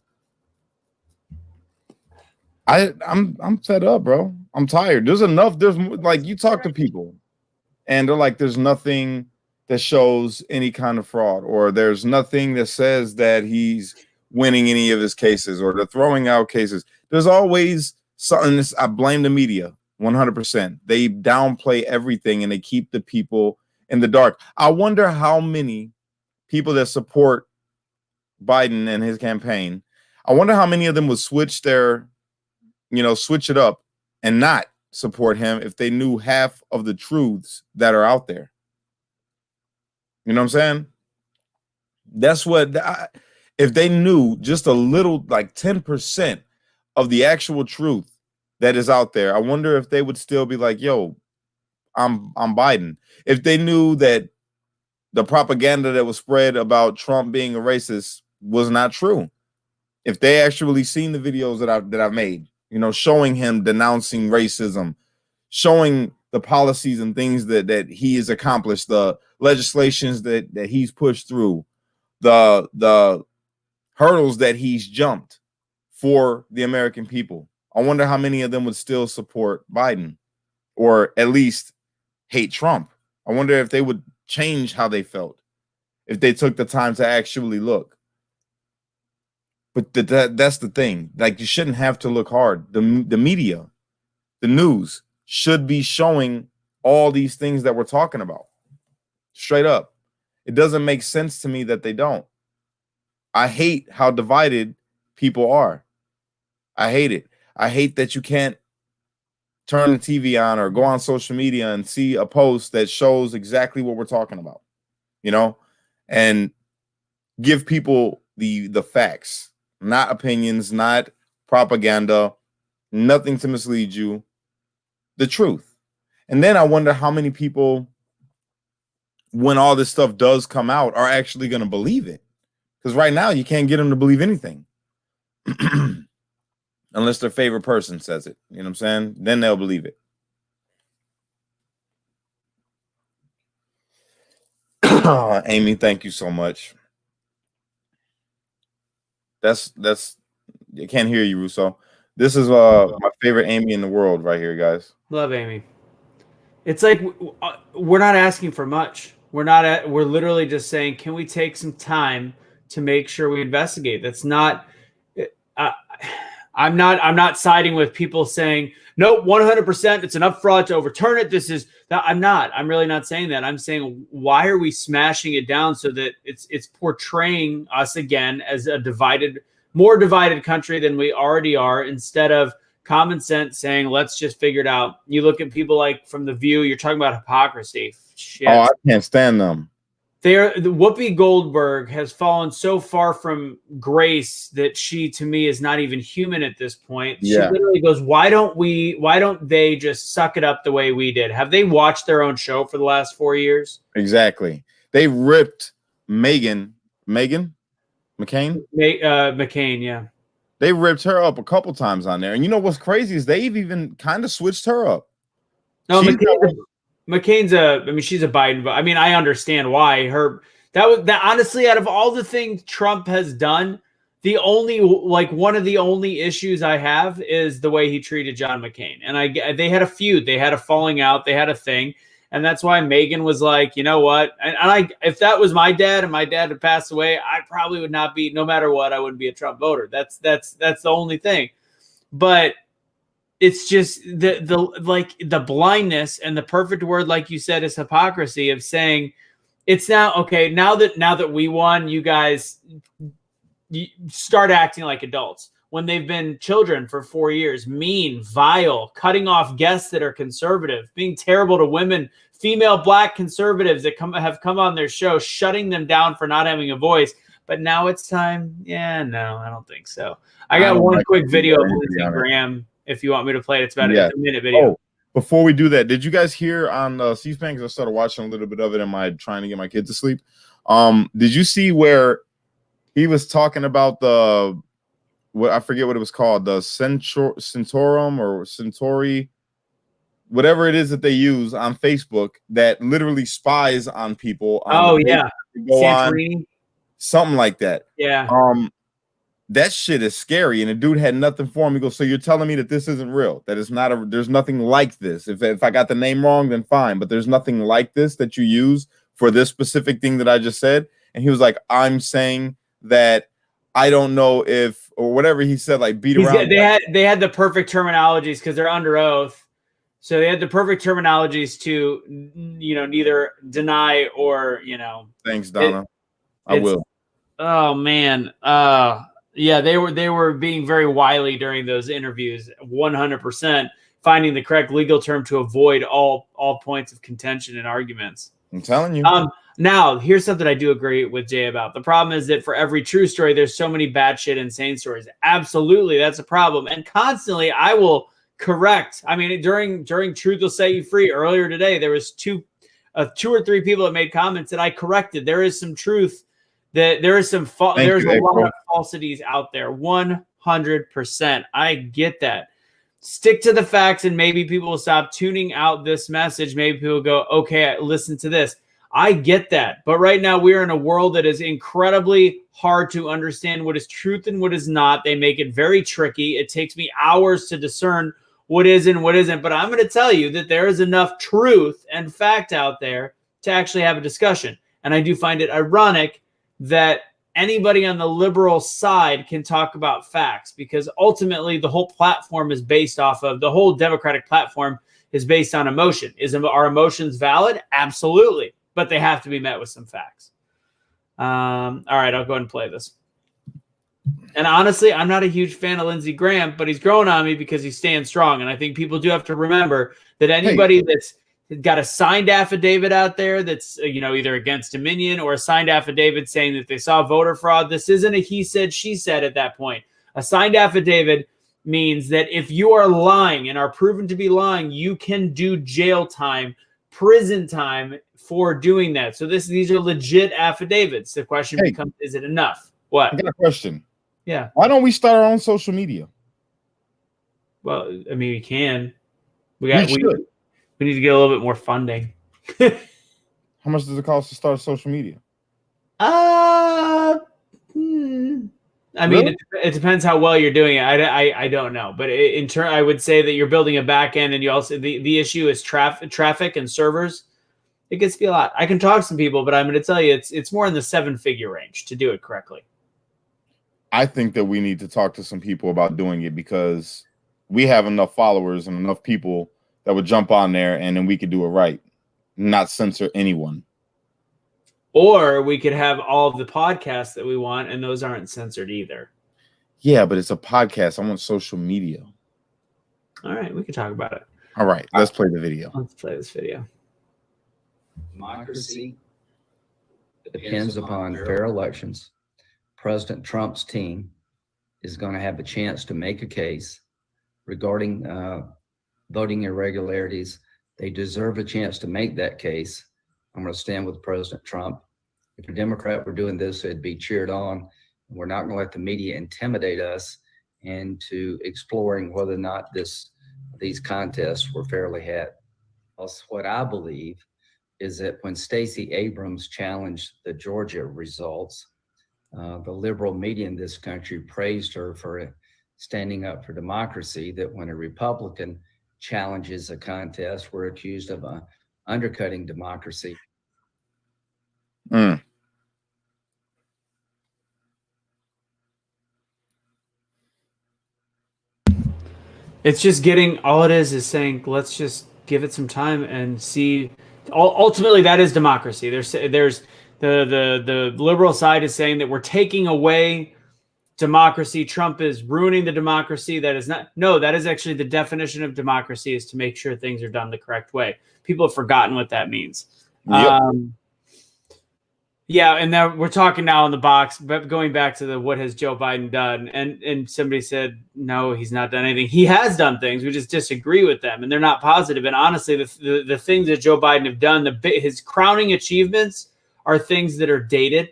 fed up, bro. I'm tired. There's enough. There's like, you talk to people and they're like, there's nothing that shows any kind of fraud, or there's nothing that says that he's winning any of his cases, or they're throwing out cases. There's always something. I blame the media 100%. They downplay everything and they keep the people in the dark. I wonder how many people that support Biden and his campaign, I wonder how many of them would switch their, switch it up and not support him if they knew half of the truths that are out there. You know what I'm saying? That's what, if they knew just a little, like 10% of the actual truth that is out there, I wonder if they would still be like, yo, I'm Biden. If they knew that the propaganda that was spread about Trump being a racist was not true. If they actually seen the videos that I've made, showing him denouncing racism, showing the policies and things that he has accomplished, the legislations that he's pushed through, the hurdles that he's jumped for the American people. I wonder how many of them would still support Biden, or at least hate Trump. I wonder if they would change how they felt if they took the time to actually look. But that's the thing. Like, you shouldn't have to look hard. The media, the news should be showing all these things that we're talking about. Straight up. It doesn't make sense to me that they don't. I hate how divided people are. I hate it. I hate that you can't turn the TV on or go on social media and see a post that shows exactly what we're talking about, and give people the facts, not opinions, not propaganda, nothing to mislead you, the truth. And then I wonder how many people, when all this stuff does come out, are actually going to believe it. Because right now you can't get them to believe anything unless their favorite person says it. You know what I'm saying? Then they'll believe it. Amy, thank you so much. That's I can't hear you, Russo. This is my favorite Amy in the world right here, guys. Love Amy. It's like we're not asking for much. We're literally just saying, can we take some time to make sure we investigate? That's not. I'm not siding with people saying no, 100%. It's enough fraud to overturn it. This is that. I'm really not saying that. I'm saying, why are we smashing it down so that it's portraying us again as a more divided country than we already are, instead of common sense saying, let's just figure it out. You look at people like from The View, you're talking about hypocrisy. Shit. Oh, I can't stand them. Whoopi Goldberg has fallen so far from grace that she, to me, is not even human at this point. Yeah. She literally goes, why don't they just suck it up the way we did? Have they watched their own show for the last 4 years? Exactly. They ripped McCain? McCain, yeah. They ripped her up a couple times on there. And you know what's crazy is they've even kind of switched her up. No, McCain's she's a Biden, but I understand why that honestly, out of all the things Trump has done, one of the only issues I have is the way he treated John McCain. And they had a feud, they had a falling out, they had a thing. And that's why Megan was like, you know what? And if that was my dad and my dad had passed away, I probably would not be, no matter what, I wouldn't be a Trump voter. That's the only thing. But it's just the blindness, and the perfect word, like you said, is hypocrisy, of saying it's now okay. Now that we won, you guys start acting like adults when they've been children for 4 years, mean, vile, cutting off guests that are conservative, being terrible to women, female Black conservatives that have come on their show, shutting them down for not having a voice. But now it's time. Yeah, no, I don't think so. I got one quick video of Lindsey Graham. If you want me to play it, it's about a minute video. Oh, before we do that, did you guys hear on C-SPAN? Because I started watching a little bit of it. Trying to get my kid to sleep? Did you see where he was talking about I forget what it was called, the Centaurum or Centauri, whatever it is that they use on Facebook that literally spies on people. Oh yeah, go on, something like that. Yeah. that shit is scary. And the dude had nothing for him. He goes, so you're telling me that this isn't real? That it's not there's nothing like this. If I got the name wrong, then fine. But there's nothing like this that you use for this specific thing that I just said. And he was like, I'm saying that I don't know if, or whatever he said, like beat around. They had the perfect terminologies because they're under oath. So they had the perfect terminologies to, neither deny or, Thanks, Donna. I will. Oh man. Yeah, they were being very wily during those interviews, 100%, finding the correct legal term to avoid all points of contention and arguments. I'm telling you. Now, here's something I do agree with Jay about. The problem is that for every true story, there's so many batshit insane stories. Absolutely, that's a problem. And constantly, I will correct. I mean, during Truth Will Set You Free earlier today, there was two or three people that made comments that I corrected. There is some truth. That there is some there's a lot of falsities out there. 100%. I get that. Stick to the facts, and maybe people will stop tuning out this message. Maybe people go, okay, listen to this. I get that. But right now we are in a world that is incredibly hard to understand what is truth and what is not. They make it very tricky. It takes me hours to discern what is and what isn't. But I'm going to tell you that there is enough truth and fact out there to actually have a discussion. And I do find it ironic that anybody on the liberal side can talk about facts, because ultimately the whole platform is based off of the whole Democratic platform is based on emotion. Are emotions valid? Absolutely. But they have to be met with some facts. All right, I'll go ahead and play this. And honestly, I'm not a huge fan of Lindsey Graham, but he's growing on me because he's staying strong. And I think people do have to remember that anybody that's got a signed affidavit out there that's, either against Dominion or a signed affidavit saying that they saw voter fraud, this isn't a he said, she said at that point. A signed affidavit means that if you are lying and are proven to be lying, you can do jail time, prison time for doing that. So these are legit affidavits. The question becomes, is it enough? What? I got a question. Yeah. Why don't we start our own social media? Well, I mean, we can. We need to get a little bit more funding. How much does it cost to start social media? I mean, it depends how well you're doing it. I don't know, but in turn, I would say that you're building a back end, and you also the issue is traffic and servers. It gets to be a lot. I can talk to some people, but I'm going to tell you, it's more in the 7-figure range to do it correctly. I think that we need to talk to some people about doing it, because we have enough followers and enough people that would jump on there, and then we could do it right, not censor anyone. Or we could have all of the podcasts that we want, and those aren't censored either. Yeah, but it's a podcast. I want social media. All right, we can talk about it. All right, let's play the video. Let's play this video. Democracy depends upon fair elections. President Trump's team is going to have a chance to make a case regarding voting irregularities. They deserve a chance to make that case. I'm going to stand with President Trump. If a Democrat were doing this, it'd be cheered on. We're not going to let the media intimidate us into exploring whether or not these contests were fairly had. Also, what I believe is that when Stacey Abrams challenged the Georgia results, the liberal media in this country praised her for standing up for democracy, that when a Republican challenges a contest, we're accused of undercutting democracy. It's just getting, all it is saying, let's just give it some time and see. Ultimately, that is democracy. There's the liberal side is saying that we're taking away democracy. Trump is ruining the democracy. That is not. No, that is actually the definition of democracy, is to make sure things are done the correct way. People have forgotten what that means. Yep. Yeah, and now we're talking now in the box, but going back to what has Joe Biden done, and somebody said, no, he's not done anything. He has done things. We just disagree with them, and they're not positive. And honestly, the things that Joe Biden have done, his crowning achievements are things that are dated,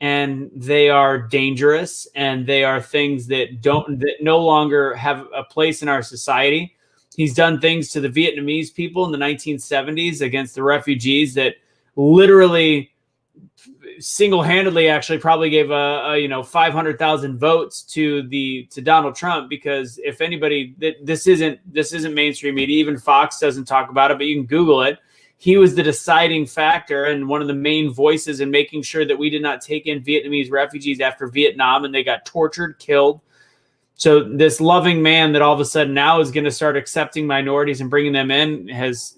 and they are dangerous, and they are things that no longer have a place in our society. He's done things to the Vietnamese people in the 1970s against the refugees that literally single-handedly actually probably gave a 500,000 votes to Donald Trump, because if anybody, this isn't mainstream media, even Fox doesn't talk about it, but you can Google it. He was the deciding factor and one of the main voices in making sure that we did not take in Vietnamese refugees after Vietnam and they got tortured, killed. So this loving man that all of a sudden now is going to start accepting minorities and bringing them in has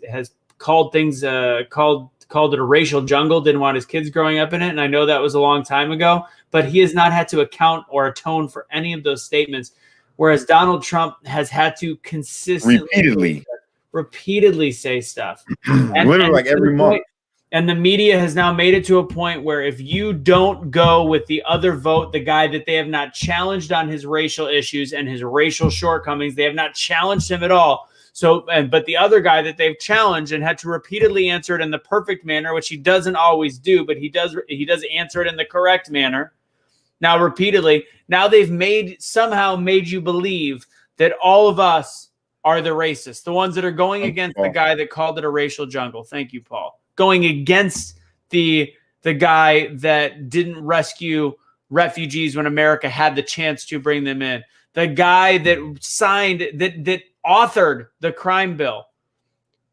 called things called it a racial jungle, didn't want his kids growing up in it. And I know that was a long time ago, but he has not had to account or atone for any of those statements. Whereas Donald Trump has had to consistently, repeatedly say stuff. Literally like every month. And the media has now made it to a point where if you don't go with the other vote, the guy that they have not challenged on his racial issues and his racial shortcomings, they have not challenged him at all. So, but the other guy that they've challenged and had to repeatedly answer it in the perfect manner, which he doesn't always do, but he does answer it in the correct manner. Now, repeatedly, now they've somehow made you believe that all of us are the racists, the ones that are going against the guy that called it a racial jungle. Thank you, Paul. Going against the guy that didn't rescue refugees when America had the chance to bring them in. The guy that signed, that authored the crime bill,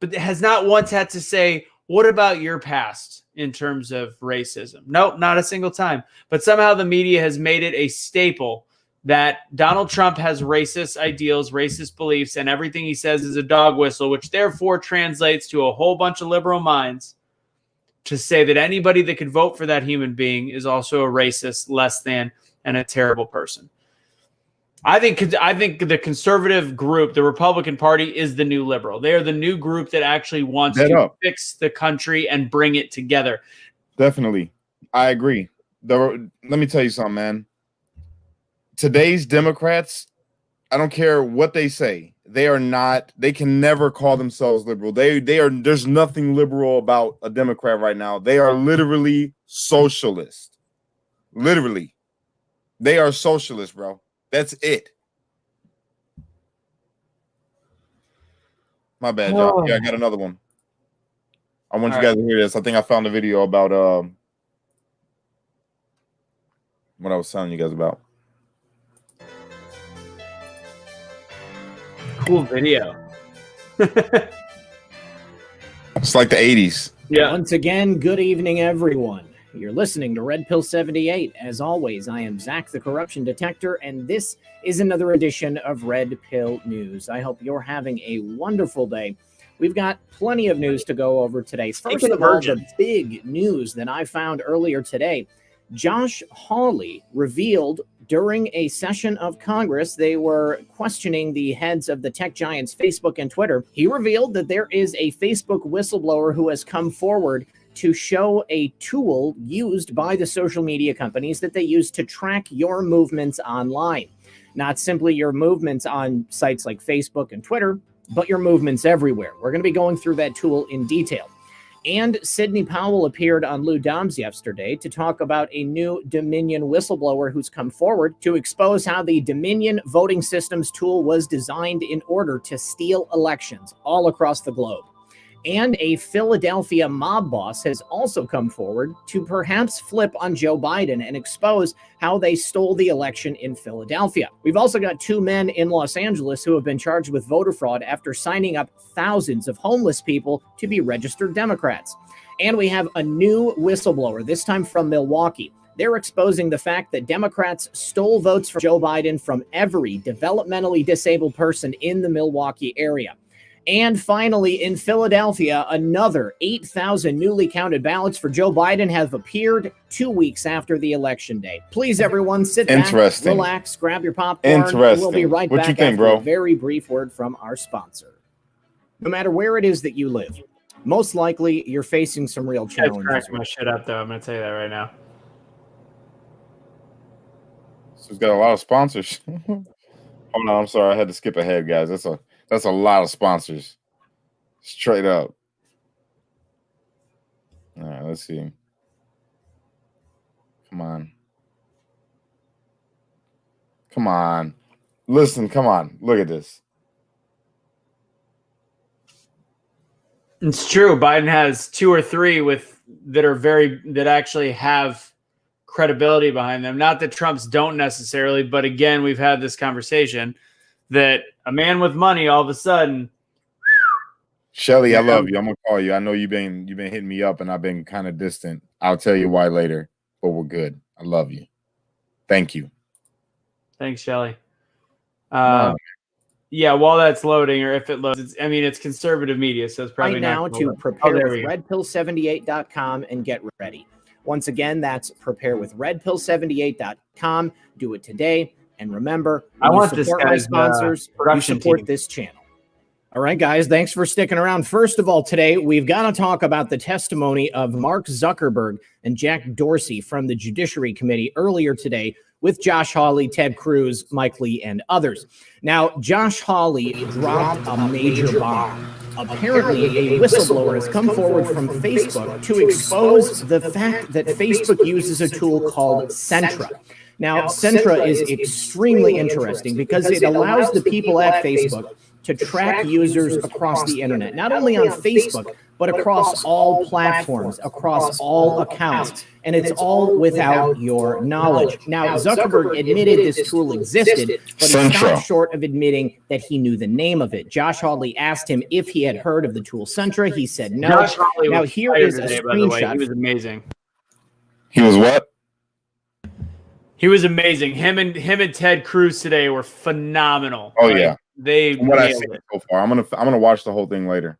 but has not once had to say, what about your past in terms of racism? Nope, not a single time. But somehow the media has made it a staple that Donald Trump has racist ideals, racist beliefs, and everything he says is a dog whistle, which therefore translates to a whole bunch of liberal minds to say that anybody that could vote for that human being is also a racist, less than, and a terrible person. I think the conservative group, the Republican Party, is the new liberal. They are the new group that actually wants to fix the country and bring it together. Definitely. I agree. Let me tell you something, man. Today's Democrats, I don't care what they say, they can never call themselves liberal. There's nothing liberal about a Democrat right now. They are literally socialist. Literally. They are socialist, bro. That's it. My bad, y'all. Yeah, I got another one. I want you guys to hear this. I think I found a video about what I was telling you guys about. Cool video. It's like the 80s. Yeah. Once again, good evening, everyone. You're listening to Red Pill 78. As always, I am Zach, the Corruption Detector, and this is another edition of Red Pill News. I hope you're having a wonderful day. We've got plenty of news to go over today. First of all, the big news that I found earlier today, Josh Hawley revealed during a session of Congress, they were questioning the heads of the tech giants Facebook and Twitter. He revealed that there is a Facebook whistleblower who has come forward to show a tool used by the social media companies that they use to track your movements online. Not simply your movements on sites like Facebook and Twitter, but your movements everywhere. We're going to be going through that tool in detail. And Sidney Powell appeared on Lou Dobbs yesterday to talk about a new Dominion whistleblower who's come forward to expose how the Dominion voting systems tool was designed in order to steal elections all across the globe. And a Philadelphia mob boss has also come forward to perhaps flip on Joe Biden and expose how they stole the election in Philadelphia. We've also got two men in Los Angeles who have been charged with voter fraud after signing up thousands of homeless people to be registered Democrats. And we have a new whistleblower, this time from Milwaukee. They're exposing the fact that Democrats stole votes for Joe Biden from every developmentally disabled person in the Milwaukee area. And finally, in Philadelphia, another 8,000 newly counted ballots for Joe Biden have appeared 2 weeks after the election day. Please, everyone, sit back, relax, grab your popcorn. We'll be right back after a very brief word from our sponsor. No matter where it is that you live, most likely you're facing some real challenges. Crack my shit up, though. I'm going to tell you that right now. So it's got a lot of sponsors. Hold on, I'm sorry. I had to skip ahead, guys. That's a lot of sponsors. Straight up. All right, let's see. Come on. Come on. Listen, come on. Look at this. It's true. Biden has 2 or 3 with that actually have credibility behind them. Not that Trump's don't necessarily, but again, we've had this conversation that a man with money all of a sudden. Shelly, I love you. I'm gonna call you. I know you've been hitting me up, and I've been kind of distant. I'll tell you why later, but we're good. I love you. Thank you. Thanks, Shelly. Yeah, while that's loading, or if it loads, it's conservative media, so it's probably right not now to load. prepare there with we go. redpill78.com and get ready. Once again, that's prepare with redpill78.com. Do it today. And remember, I when want you this support my guy's, sponsors, you production support team. this channel. All right, guys, thanks for sticking around. First of all, today, we've got to talk about the testimony of Mark Zuckerberg and Jack Dorsey from the Judiciary Committee earlier today with Josh Hawley, Ted Cruz, Mike Lee, and others. Now, Josh Hawley dropped a major bomb. Apparently, a whistleblower has come forward from Facebook to expose the fact that Facebook uses a tool called Centra. Now, Centra is extremely interesting because it allows the people at Facebook to track users across the internet, not only on Facebook, but across all platforms, across all accounts, and it's all without your knowledge. Now, Zuckerberg admitted this tool existed, but he stopped short of admitting that he knew the name of it. Josh Hawley asked him if he had heard of the tool Centra. He said no. Josh Hawley Now, was here fired is a today, by the way. screenshot. He was amazing. He was what? He was amazing. Him and Ted Cruz today were phenomenal. Oh yeah, they from what I've nailed seen it. so far. I'm gonna watch the whole thing later.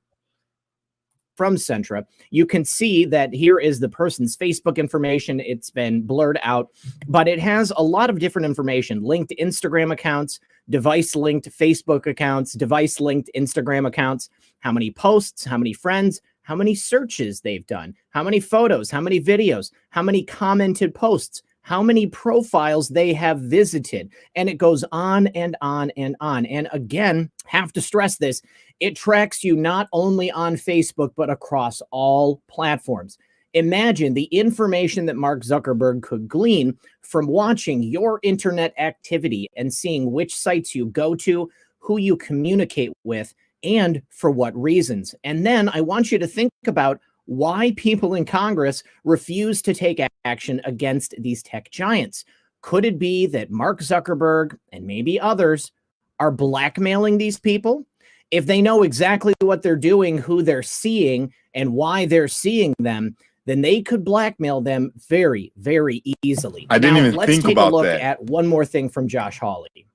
From Centra, you can see that here is the person's Facebook information. It's been blurred out, but it has a lot of different information, linked Instagram accounts, device linked Facebook accounts, device linked Instagram accounts, how many posts, how many friends, how many searches they've done, how many photos, how many videos, how many commented posts, how many profiles they have visited. And it goes on and on and on. And again, have to stress this, it tracks you not only on Facebook, but across all platforms. Imagine the information that Mark Zuckerberg could glean from watching your internet activity and seeing which sites you go to, who you communicate with, and for what reasons. And then I want you to think about why people in Congress refuse to take action against these tech giants. Could it be that Mark Zuckerberg and maybe others are blackmailing these people? If they know exactly what they're doing, who they're seeing, and why they're seeing them, then they could blackmail them very, very easily. I didn't even think about that. Let's take a look at one more thing from Josh Hawley.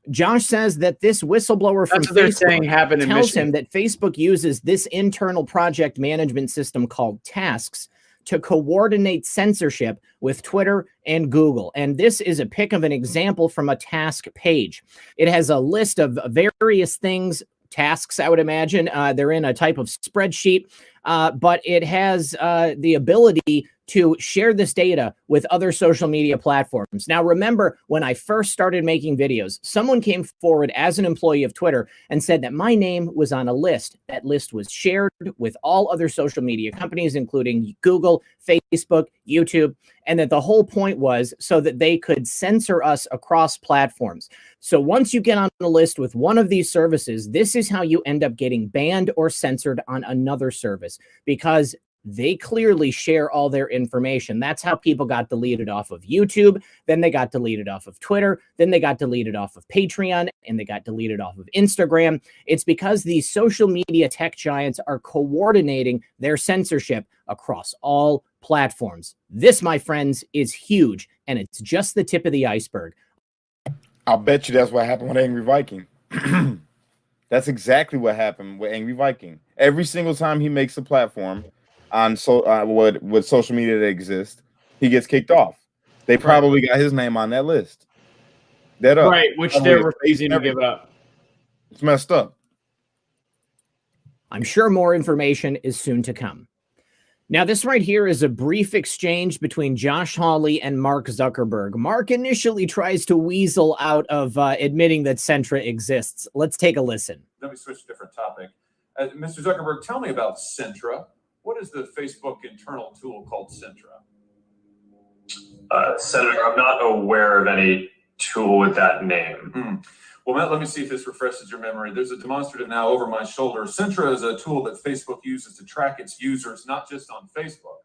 Josh says that this whistleblower from Facebook tells him that Facebook uses this internal project management system called Tasks to coordinate censorship with Twitter and Google. And this is a pic of an example from a task page. It has a list of various things, tasks, I would imagine. They're in a type of spreadsheet, but it has the ability to share this data with other social media platforms. Now, remember, when I first started making videos, someone came forward as an employee of Twitter and said that my name was on a list. That list was shared with all other social media companies, including Google, Facebook, YouTube, and that the whole point was so that they could censor us across platforms. So once you get on the list with one of these services, this is how you end up getting banned or censored on another service, because they clearly share all their information. That's how people got deleted off of YouTube. Then they got deleted off of Twitter. Then they got deleted off of Patreon, and they got deleted off of Instagram. It's because these social media tech giants are coordinating their censorship across all platforms. This, my friends, is huge, and it's just the tip of the iceberg. I'll bet you that's what happened with Angry Viking. That's exactly what happened with Angry Viking. Every single time he makes a platform on with social media that exists, he gets kicked off. They probably got his name on that list. Right, which they're refusing to give up. It's messed up. I'm sure more information is soon to come. Now, this right here is a brief exchange between Josh Hawley and Mark Zuckerberg. Mark initially tries to weasel out of admitting that Centra exists. Let's take a listen. Let me switch to a different topic. Mr. Zuckerberg, tell me about Centra. What is the Facebook internal tool called Centra? Senator, I'm not aware of any tool with that name. Well, Matt, let me see if this refreshes your memory. There's a demonstrative now over my shoulder. Centra is a tool that Facebook uses to track its users, not just on Facebook,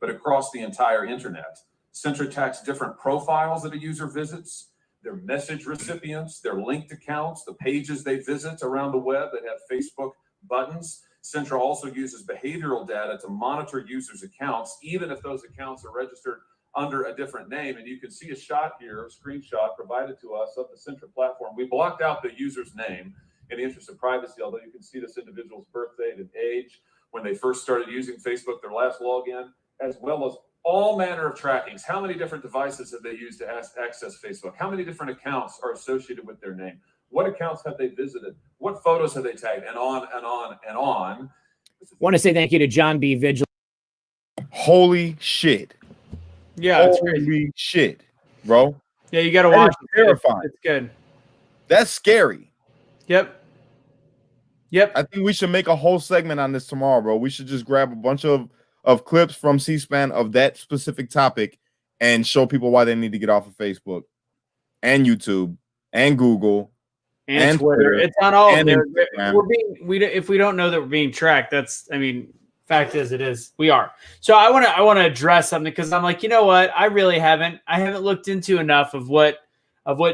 but across the entire internet. Centra tracks different profiles that a user visits, their message recipients, their linked accounts, the pages they visit around the web that have Facebook buttons. Centra also uses behavioral data to monitor users' accounts, even if those accounts are registered under a different name. And you can see a shot here, a screenshot provided to us of the Centra platform. We blocked out the user's name in the interest of privacy, although you can see this individual's birth date and age, when they first started using Facebook, their last login, as well as all manner of trackings. How many different devices have they used to access Facebook? How many different accounts are associated with their name? What accounts have they visited? What photos have they tagged? And on and on and on. Want to say thank you to John B. Vigil. Holy shit. Yeah, it's holy crazy. shit, bro. Yeah, you got to watch it. Terrifying. It's good. That's scary. Yep. Yep. I think we should make a whole segment on this tomorrow, bro. We should just grab a bunch of clips from C-SPAN of that specific topic and show people why they need to get off of Facebook and YouTube and Google and Twitter. It's on all of there. If we don't know that we're being tracked, that's, I mean, fact is, it is. We are. So I want to address something, because I'm like, you know what? I haven't looked into enough of what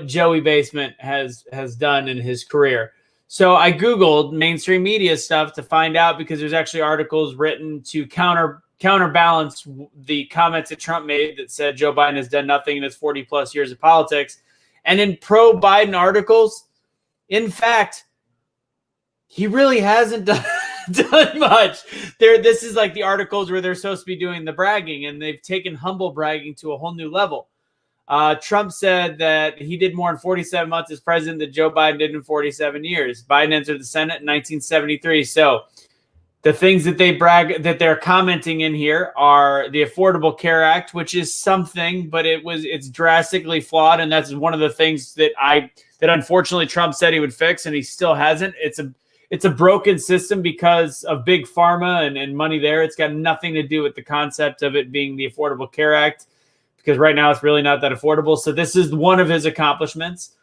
Joey Basement has done in his career. So I Googled mainstream media stuff to find out, because there's actually articles written to counterbalance the comments that Trump made that said Joe Biden has done nothing in his 40 plus years of politics. And in pro-Biden articles, in fact, he really hasn't done much. This is like the articles where they're supposed to be doing the bragging, and they've taken humble bragging to a whole new level. Trump said that he did more in 47 months as president than Joe Biden did in 47 years. Biden entered the Senate in 1973. So the things that they're commenting in here are the Affordable Care Act, which is something, but it's drastically flawed. And that's one of the things that unfortunately Trump said he would fix, and he still hasn't. It's a broken system because of big pharma and money there. It's got nothing to do with the concept of it being the Affordable Care Act, because right now it's really not that affordable. So this is one of his accomplishments.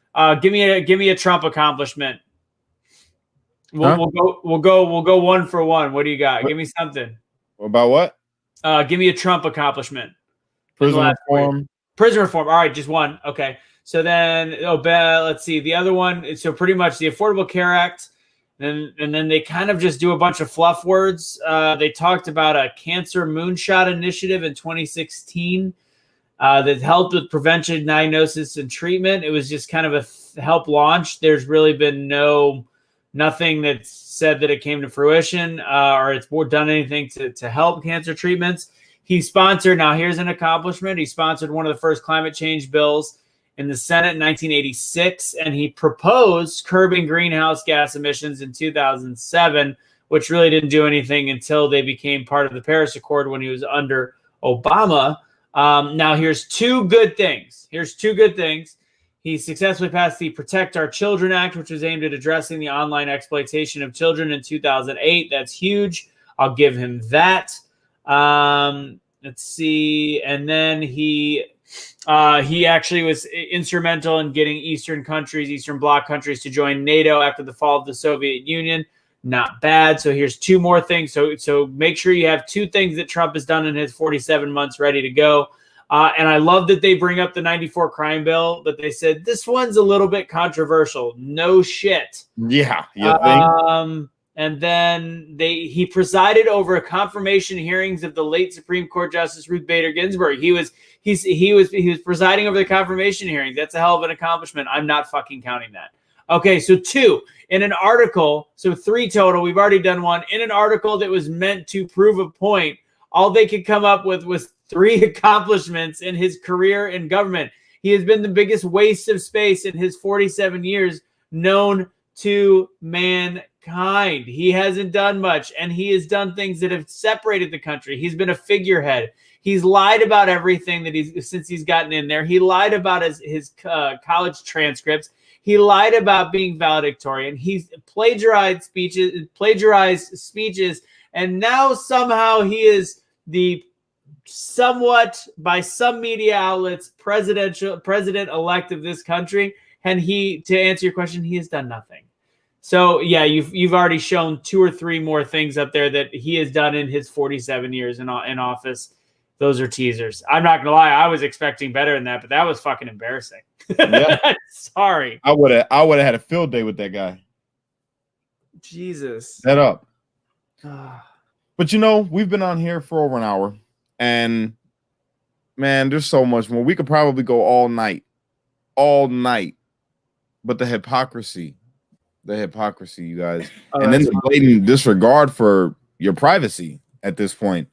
Give me a Trump accomplishment. We'll go one for one. What do you got? Give me something. About what? Give me a Trump accomplishment. Prison reform. Prison reform. All right, just one. Okay. So then, let's see. The other one. So pretty much the Affordable Care Act. And then they kind of just do a bunch of fluff words. They talked about a cancer moonshot initiative in 2016 that helped with prevention, diagnosis, and treatment. It was just kind of a help launch. There's really been nothing that said that it came to fruition or it's done anything to help cancer treatments. He sponsored, now here's an accomplishment, he sponsored one of the first climate change bills in the Senate in 1986, and he proposed curbing greenhouse gas emissions in 2007, which really didn't do anything until they became part of the Paris Accord when he was under Obama. Now here's two good things. He successfully passed the Protect Our Children Act, which was aimed at addressing the online exploitation of children in 2008. That's huge. I'll give him that. Let's see. And then he actually was instrumental in getting Eastern Bloc countries to join NATO after the fall of the Soviet Union. Not bad. So here's two more things. So make sure you have two things that Trump has done in his 47 months ready to go. And I love that they bring up the 94 crime bill, but they said this one's a little bit controversial. No shit. Yeah. You think? And then he presided over confirmation hearings of the late Supreme Court Justice Ruth Bader Ginsburg. He was presiding over the confirmation hearings. That's a hell of an accomplishment. I'm not fucking counting that. Okay, so two in an article, so three total. We've already done one in an article that was meant to prove a point. All they could come up with was three accomplishments in his career in government. He has been the biggest waste of space in his 47 years known to mankind. He hasn't done much, and he has done things that have separated the country. He's been a figurehead. He's lied about everything since he's gotten in there. He lied about his college transcripts. He lied about being valedictorian. He's plagiarized speeches, and now somehow he is the somewhat, by some media outlets, president-elect of this country. And to answer your question, he has done nothing. So yeah, you've already shown two or three more things up there that he has done in his 47 years in office. Those are teasers. I'm not gonna lie, I was expecting better than that, but that was fucking embarrassing. Yeah. Sorry. I would have had a field day with that guy. Jesus. Set up. But you know, we've been on here for over an hour, and man, there's so much more. We could probably go all night. But the hypocrisy, you guys, and then the blatant disregard for your privacy at this point.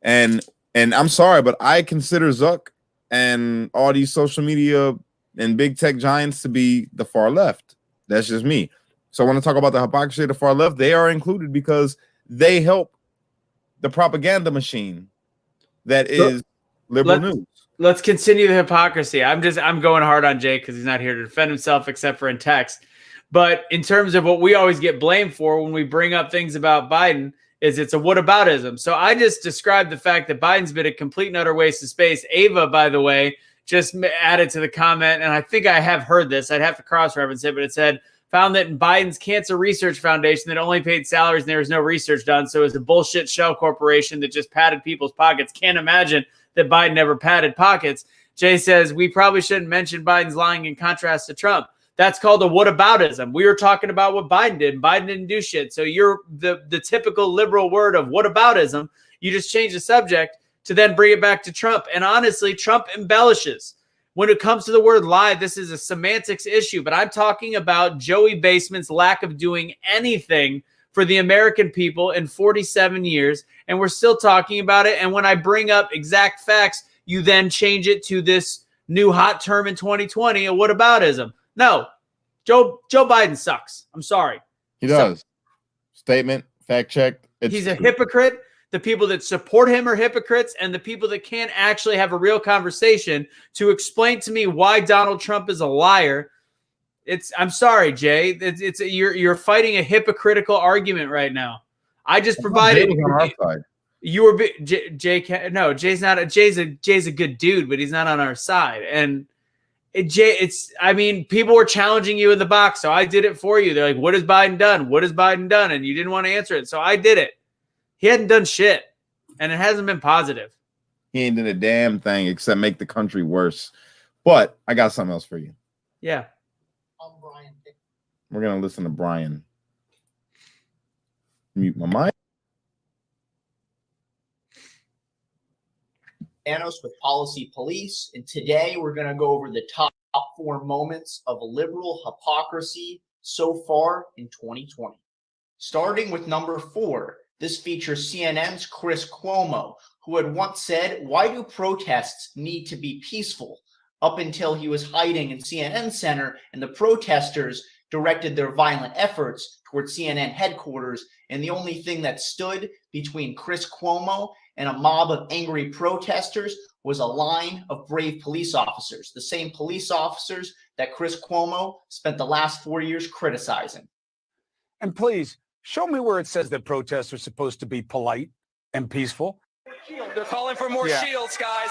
And I'm sorry, but I consider Zuck and all these social media and big tech giants to be the far left. That's just me. So I want to talk about the hypocrisy of the far left. They are included because they help the propaganda machine that is liberal news. Let's continue the hypocrisy. I'm going hard on Jake because he's not here to defend himself except for in text. But in terms of what we always get blamed for when we bring up things about Biden is it's a whataboutism. So I just described the fact that Biden's been a complete and utter waste of space. Ava, by the way, just added to the comment, and I think I have heard this. I'd have to cross-reference it, but it said, found that in Biden's Cancer Research Foundation that only paid salaries and there was no research done. So it was a bullshit shell corporation that just padded people's pockets. Can't imagine that Biden never padded pockets. Jay says, we probably shouldn't mention Biden's lying in contrast to Trump. That's called a whataboutism. We were talking about what Biden did. Biden didn't do shit. So you're the typical liberal word of whataboutism. You just change the subject to then bring it back to Trump. And honestly, Trump embellishes. When it comes to the word lie, this is a semantics issue. But I'm talking about Joey Basement's lack of doing anything for the American people in 47 years. And we're still talking about it. And when I bring up exact facts, you then change it to this new hot term in 2020, a whataboutism. No, Joe Biden sucks. I'm sorry. He does. Statement, fact check. He's a hypocrite. The people that support him are hypocrites, and the people that can't actually have a real conversation to explain to me why Donald Trump is a liar. I'm sorry, Jay. You're fighting a hypocritical argument right now. I just provided. On our side. You were Jay. No, Jay's not. Jay's a good dude, but he's not on our side. And I mean, people were challenging you in the box, so I did it for you. They're like, "What has Biden done? What has Biden done?" And you didn't want to answer it, so I did it. He hadn't done shit, and it hasn't been positive. He ain't done a damn thing except make the country worse. But I got something else for you. Yeah. We're gonna listen to Brian. Mute my mic. Thanos with Policy Police, and today we're going to go over the top 4 moments of liberal hypocrisy so far in 2020. Starting with number 4, this features CNN's Chris Cuomo, who had once said, "Why do protests need to be peaceful?" up until he was hiding in CNN Center and the protesters directed their violent efforts towards CNN headquarters, and the only thing that stood between Chris Cuomo and a mob of angry protesters was a line of brave police officers, the same police officers that Chris Cuomo spent the last 4 years criticizing. And please, show me where it says that protests are supposed to be polite and peaceful. They're calling for more shields, guys.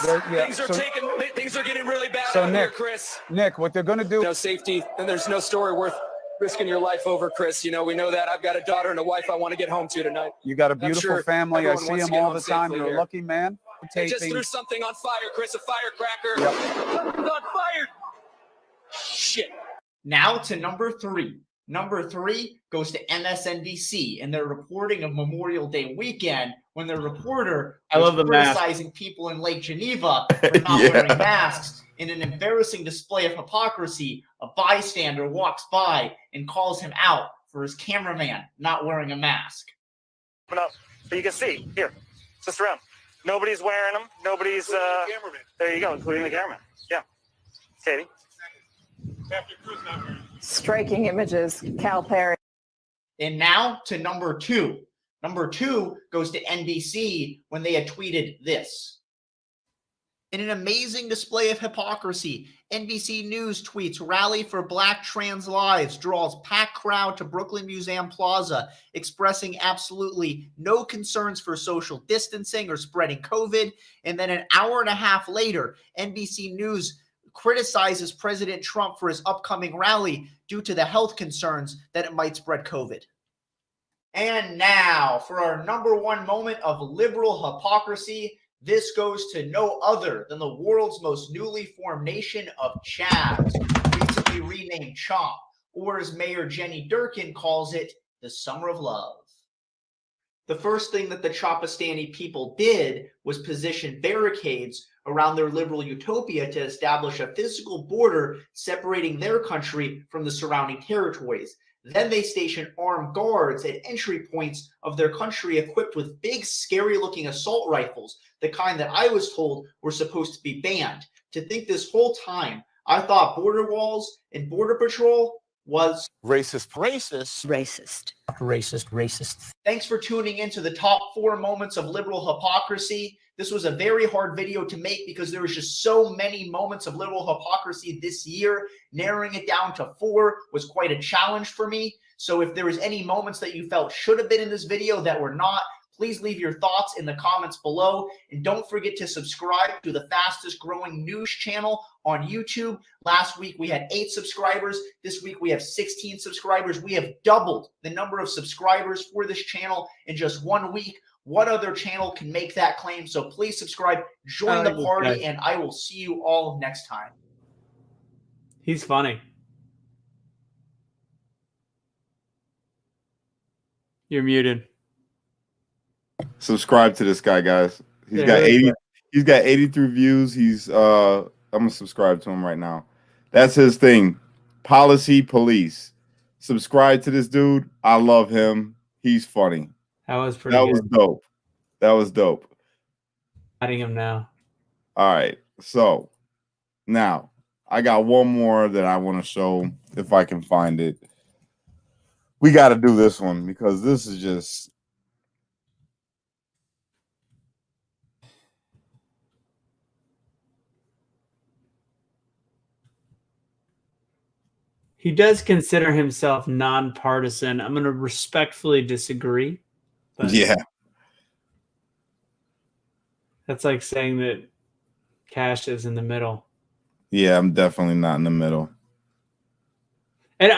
Things are getting really bad so out Nick, here, Chris. Nick, what they're going to do... No safety, and there's no story worth risking your life over, Chris. You know, we know that. I've got a daughter and a wife I want to get home to tonight. You got a beautiful family. I see them all the time. You're a lucky man. They just threw something on fire, Chris, a firecracker. Yep. On fire. Shit. Now to number 3. Number 3 goes to MSNBC and their reporting of Memorial Day weekend when the reporter was criticizing people in Lake Geneva for not wearing masks. In an embarrassing display of hypocrisy, a bystander walks by and calls him out for his cameraman not wearing a mask. Up, but you can see here, just around. Nobody's wearing them. Nobody's. There you go, including the cameraman. Yeah, Katie. Striking images, Cal Perry. And now to number 2. Number 2 goes to NBC when they had tweeted this. In an amazing display of hypocrisy, NBC News tweets rally for Black trans lives, draws packed crowd to Brooklyn Museum Plaza, expressing absolutely no concerns for social distancing or spreading COVID. And then an hour and a half later, NBC News criticizes President Trump for his upcoming rally due to the health concerns that it might spread COVID. And now for our number 1 moment of liberal hypocrisy. This goes to no other than the world's most newly formed nation of Chads, recently renamed Chomp, or as Mayor Jenny Durkin calls it, the Summer of Love. The first thing that the Chopistani people did was position barricades around their liberal utopia to establish a physical border separating their country from the surrounding territories. Then they stationed armed guards at entry points of their country equipped with big, scary-looking assault rifles, the kind that I was told were supposed to be banned. To think this whole time, I thought border walls and border patrol was racist. Thanks for tuning into the top 4 moments of liberal hypocrisy. This was a very hard video to make because there was just so many moments of liberal hypocrisy this year. Narrowing it down to 4 was quite a challenge for me. So if there was any moments that you felt should have been in this video that were not, please leave your thoughts in the comments below. And don't forget to subscribe to the fastest growing news channel on YouTube. Last week we had 8 subscribers. This week we have 16 subscribers. We have doubled the number of subscribers for this channel in just 1 week. What other channel can make that claim? So please subscribe, join the party, and I will see you all next time. He's funny. You're muted. Subscribe to this guy, guys. He's got 80. He's got 83 views. He's I'm gonna subscribe to him right now. That's his thing. Policy police. Subscribe to this dude. I love him. He's funny. That was pretty That good. was dope. That was dope. Adding him now. All right. So now I got one more that I want to show if I can find it. We got to do this one because this is just. He does consider himself nonpartisan. I'm going to respectfully disagree. But yeah. That's like saying that Cash is in the middle. Yeah, I'm definitely not in the middle. And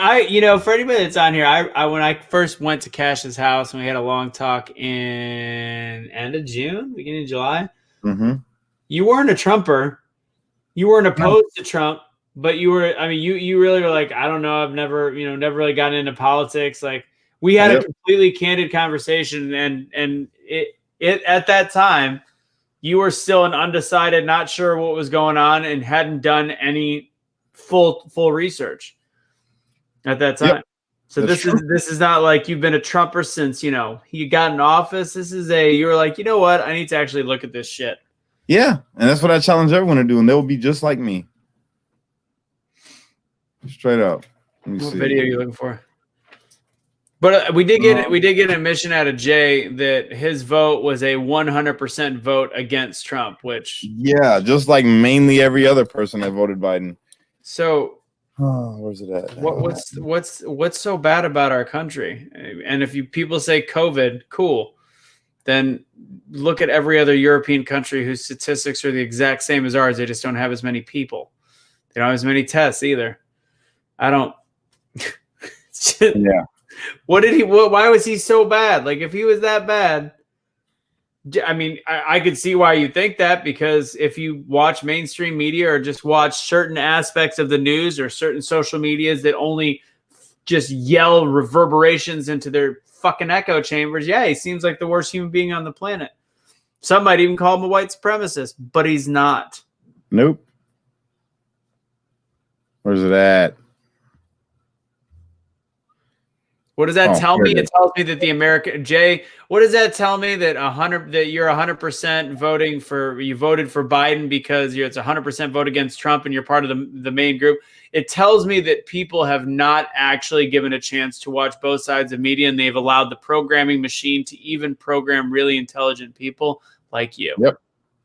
for anybody that's on here, I when I first went to Cash's house and we had a long talk in end of June, beginning of July, you weren't a Trumper. You weren't opposed to Trump, but you were, you really were like, I don't know. I've never really gotten into politics. Like we had a completely candid conversation and it at that time, you were still an undecided, not sure what was going on and hadn't done any full research at that time. So this is not like you've been a Trumper since, you got in office. This is you were like, you know what? I need to actually look at this shit. Yeah. And that's what I challenge everyone to do. And they'll be just like me. Straight up. What video are you looking for? But we did get an admission out of Jay that his vote was a 100% vote against Trump, which just like mainly every other person that voted Biden. So where's it at? What's so bad about our country? And if people say COVID, cool, then look at every other European country whose statistics are the exact same as ours. They just don't have as many people. They don't have as many tests either. I don't. Yeah. Why was he so bad? Like, if he was that bad, I could see why you think that, because if you watch mainstream media or just watch certain aspects of the news or certain social medias that only just yell reverberations into their fucking echo chambers, he seems like the worst human being on the planet. Some might even call him a white supremacist, but he's not. Nope. Where's it at? What does that tell me? It tells me that what does that tell me? That you're 100% voting for, you voted for Biden because it's 100% vote against Trump and you're part of the main group. It tells me that people have not actually given a chance to watch both sides of media, and they've allowed the programming machine to even program really intelligent people like you.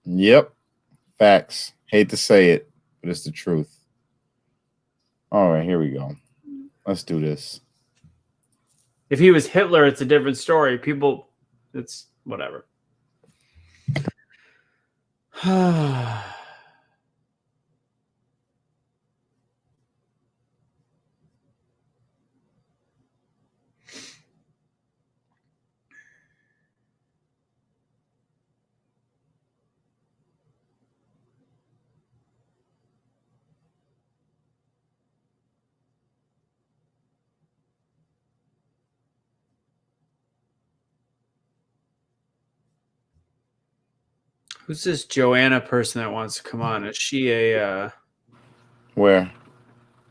Yep. Facts. Hate to say it, but it's the truth. All right, here we go. Let's do this. If he was Hitler, it's a different story. It's whatever. Who's this Joanna person that wants to come on? Is she a Where?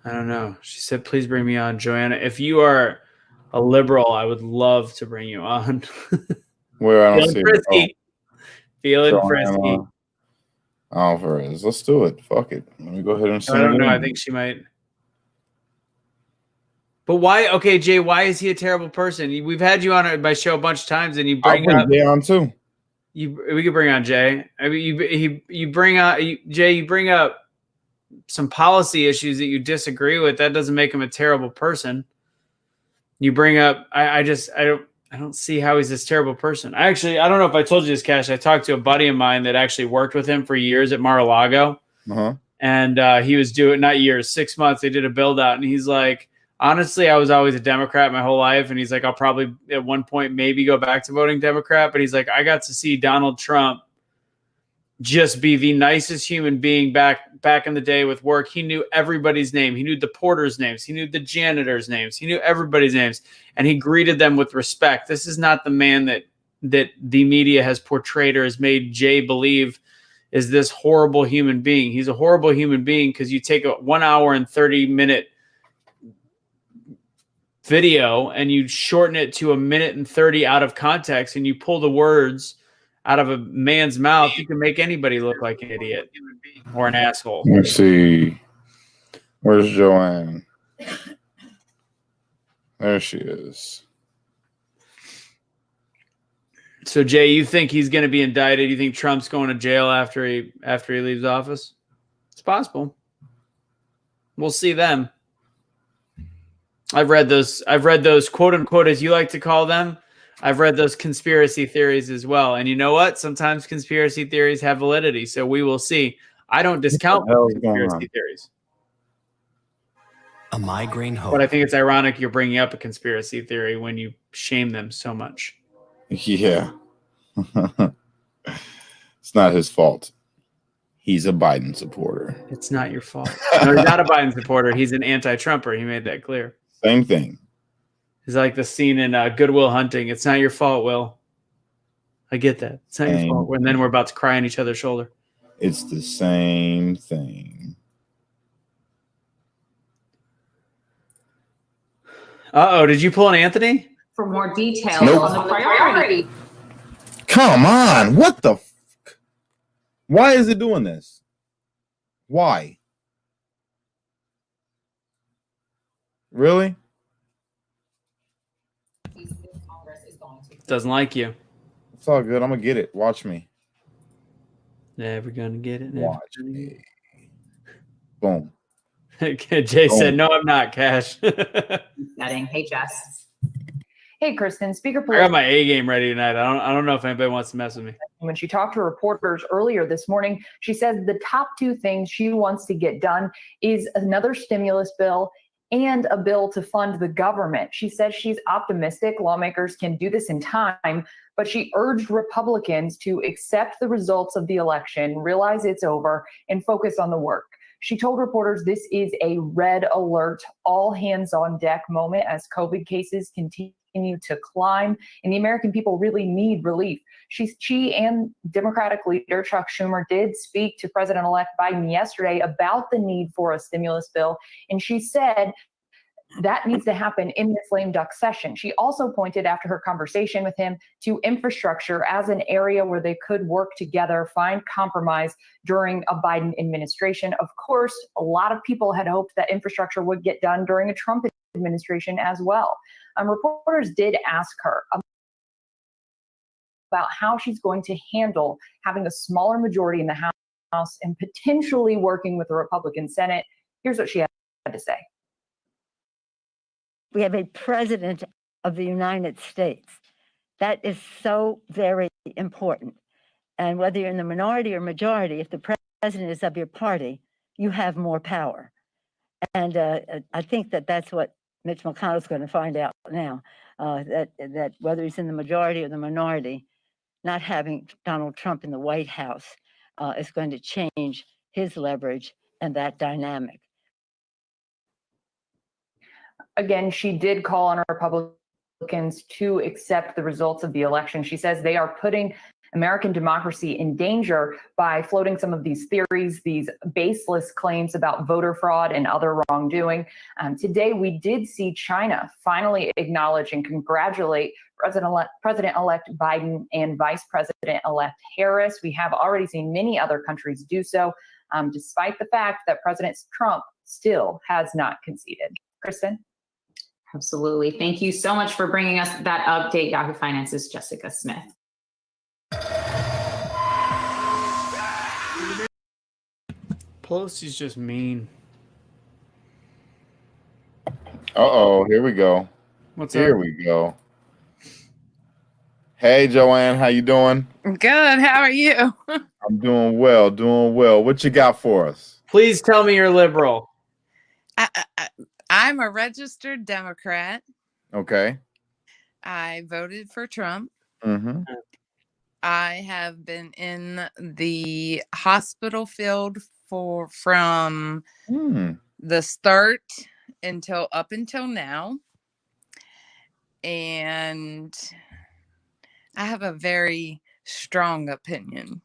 I don't know. She said, please bring me on, Joanna. If you are a liberal, I would love to bring you on. Where? I don't Feeling see frisky. Feeling Joanna. frisky. Alvarez. Let's do it. Fuck it. Let me go ahead and I send don't it know. in. I think she might. But why? Okay, Jay, why is he a terrible person? We've had you on my show a bunch of times, and you bring I'll up bring Jay on too. we could bring on Jay. I mean, you bring out Jay. You bring up some policy issues that you disagree with. That doesn't make him a terrible person. You bring up. I don't see how he's this terrible person. I don't know if I told you this, Cash. I talked to a buddy of mine that actually worked with him for years at Mar-a-Lago. Uh-huh. And he was doing, not years, 6 months. They did a build out, and he's like, honestly, I was always a Democrat my whole life. And he's like, I'll probably at one point maybe go back to voting Democrat. But he's like, I got to see Donald Trump just be the nicest human being back in the day with work. He knew everybody's name. He knew the porters' names. He knew the janitors' names. He knew everybody's names, and he greeted them with respect. This is not the man that the media has portrayed or has made Jay believe is this horrible human being. He's a horrible human being because you take a 1 hour and 30-minute video and you shorten it to 1 minute and 30 out of context, and you pull the words out of a man's mouth. You can make anybody look like an idiot or an asshole. Let's see. Where's Joanne? There she is. So Jay, you think he's going to be indicted? You think Trump's going to jail after he leaves office? It's possible. We'll see then. I've read those quote unquote, as you like to call them. I've read those conspiracy theories as well. And you know what? Sometimes conspiracy theories have validity. So we will see. I don't discount conspiracy theories. A migraine hope. But I think it's ironic you're bringing up a conspiracy theory when you shame them so much. Yeah. It's not his fault. He's a Biden supporter. It's not your fault. No, he's not a Biden supporter. He's an anti-Trumper. He made that clear. Same thing. It's like the scene in Good Will Hunting. It's not your fault, Will. I get that. It's not your fault. And then we're about to cry on each other's shoulder. It's the same thing. Uh-oh. Did you pull an Anthony? For more details Nope. on the priority. Come on. What the fuck? Why is it doing this? Why? Really? Doesn't like you. It's all good. I'm going to get it. Watch me. Never gonna get it. Watch me. Boom. Jay said, no, I'm not, Cash. Setting. Hey, Jess. Hey, Kristen. Speaker I got my A game ready tonight. I don't know if anybody wants to mess with me. When she talked to reporters earlier this morning, she said the top two things she wants to get done is another stimulus bill and a bill to fund the government. She says she's optimistic lawmakers can do this in time, but she urged Republicans to accept the results of the election, realize it's over, and focus on the work. She told reporters this is a red alert, all hands on deck moment as COVID cases continue to climb and the American people really need relief. She and Democratic leader Chuck Schumer did speak to President-elect Biden yesterday about the need for a stimulus bill, and she said that needs to happen in this lame duck session. She also pointed after her conversation with him to infrastructure as an area where they could work together, find compromise during a Biden administration. Of course, a lot of people had hoped that infrastructure would get done during a Trump administration as well. Reporters did ask her about how she's going to handle having a smaller majority in the House and potentially working with the Republican Senate. Here's what she had to say. We have a president of the United States. That is so very important. And whether you're in the minority or majority, if the president is of your party, you have more power. And I think that that's what Mitch McConnell is going to find out now, that whether he's in the majority or the minority, not having Donald Trump in the White House is going to change his leverage and that dynamic. Again, she did call on Republicans to accept the results of the election. She says they are putting American democracy in danger by floating some of these theories, these baseless claims about voter fraud and other wrongdoing. Today, we did see China finally acknowledge and congratulate President-elect Biden and Vice President-elect Harris. We have already seen many other countries do so, despite the fact that President Trump still has not conceded. Kristen? Absolutely. Thank you so much for bringing us that update, Yahoo Finance's Jessica Smith. Pelosi's just mean. Uh-oh, here we go. What's here up? we go. Hey, Joanne, how you doing? Good. How are you? I'm doing well, doing well. What you got for us? Please tell me you're liberal. I'm a registered Democrat. Okay. I voted for Trump. Mm-hmm. I have been in the hospital field from the start up until now. And I have a very strong opinion.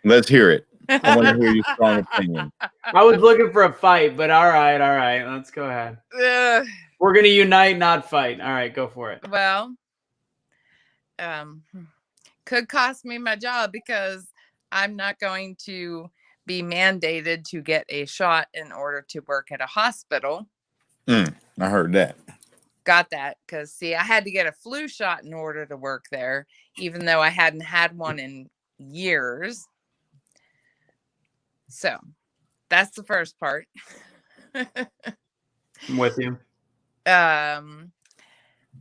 Let's hear it. I want to hear your strong opinion. I was looking for a fight, but all right. Let's go ahead. We're going to unite, not fight. All right, go for it. Well, could cost me my job because I'm not going to be mandated to get a shot in order to work at a hospital. I heard that. Got that. Because, see, I had to get a flu shot in order to work there, even though I hadn't had one in years. So that's the first part. I'm with you.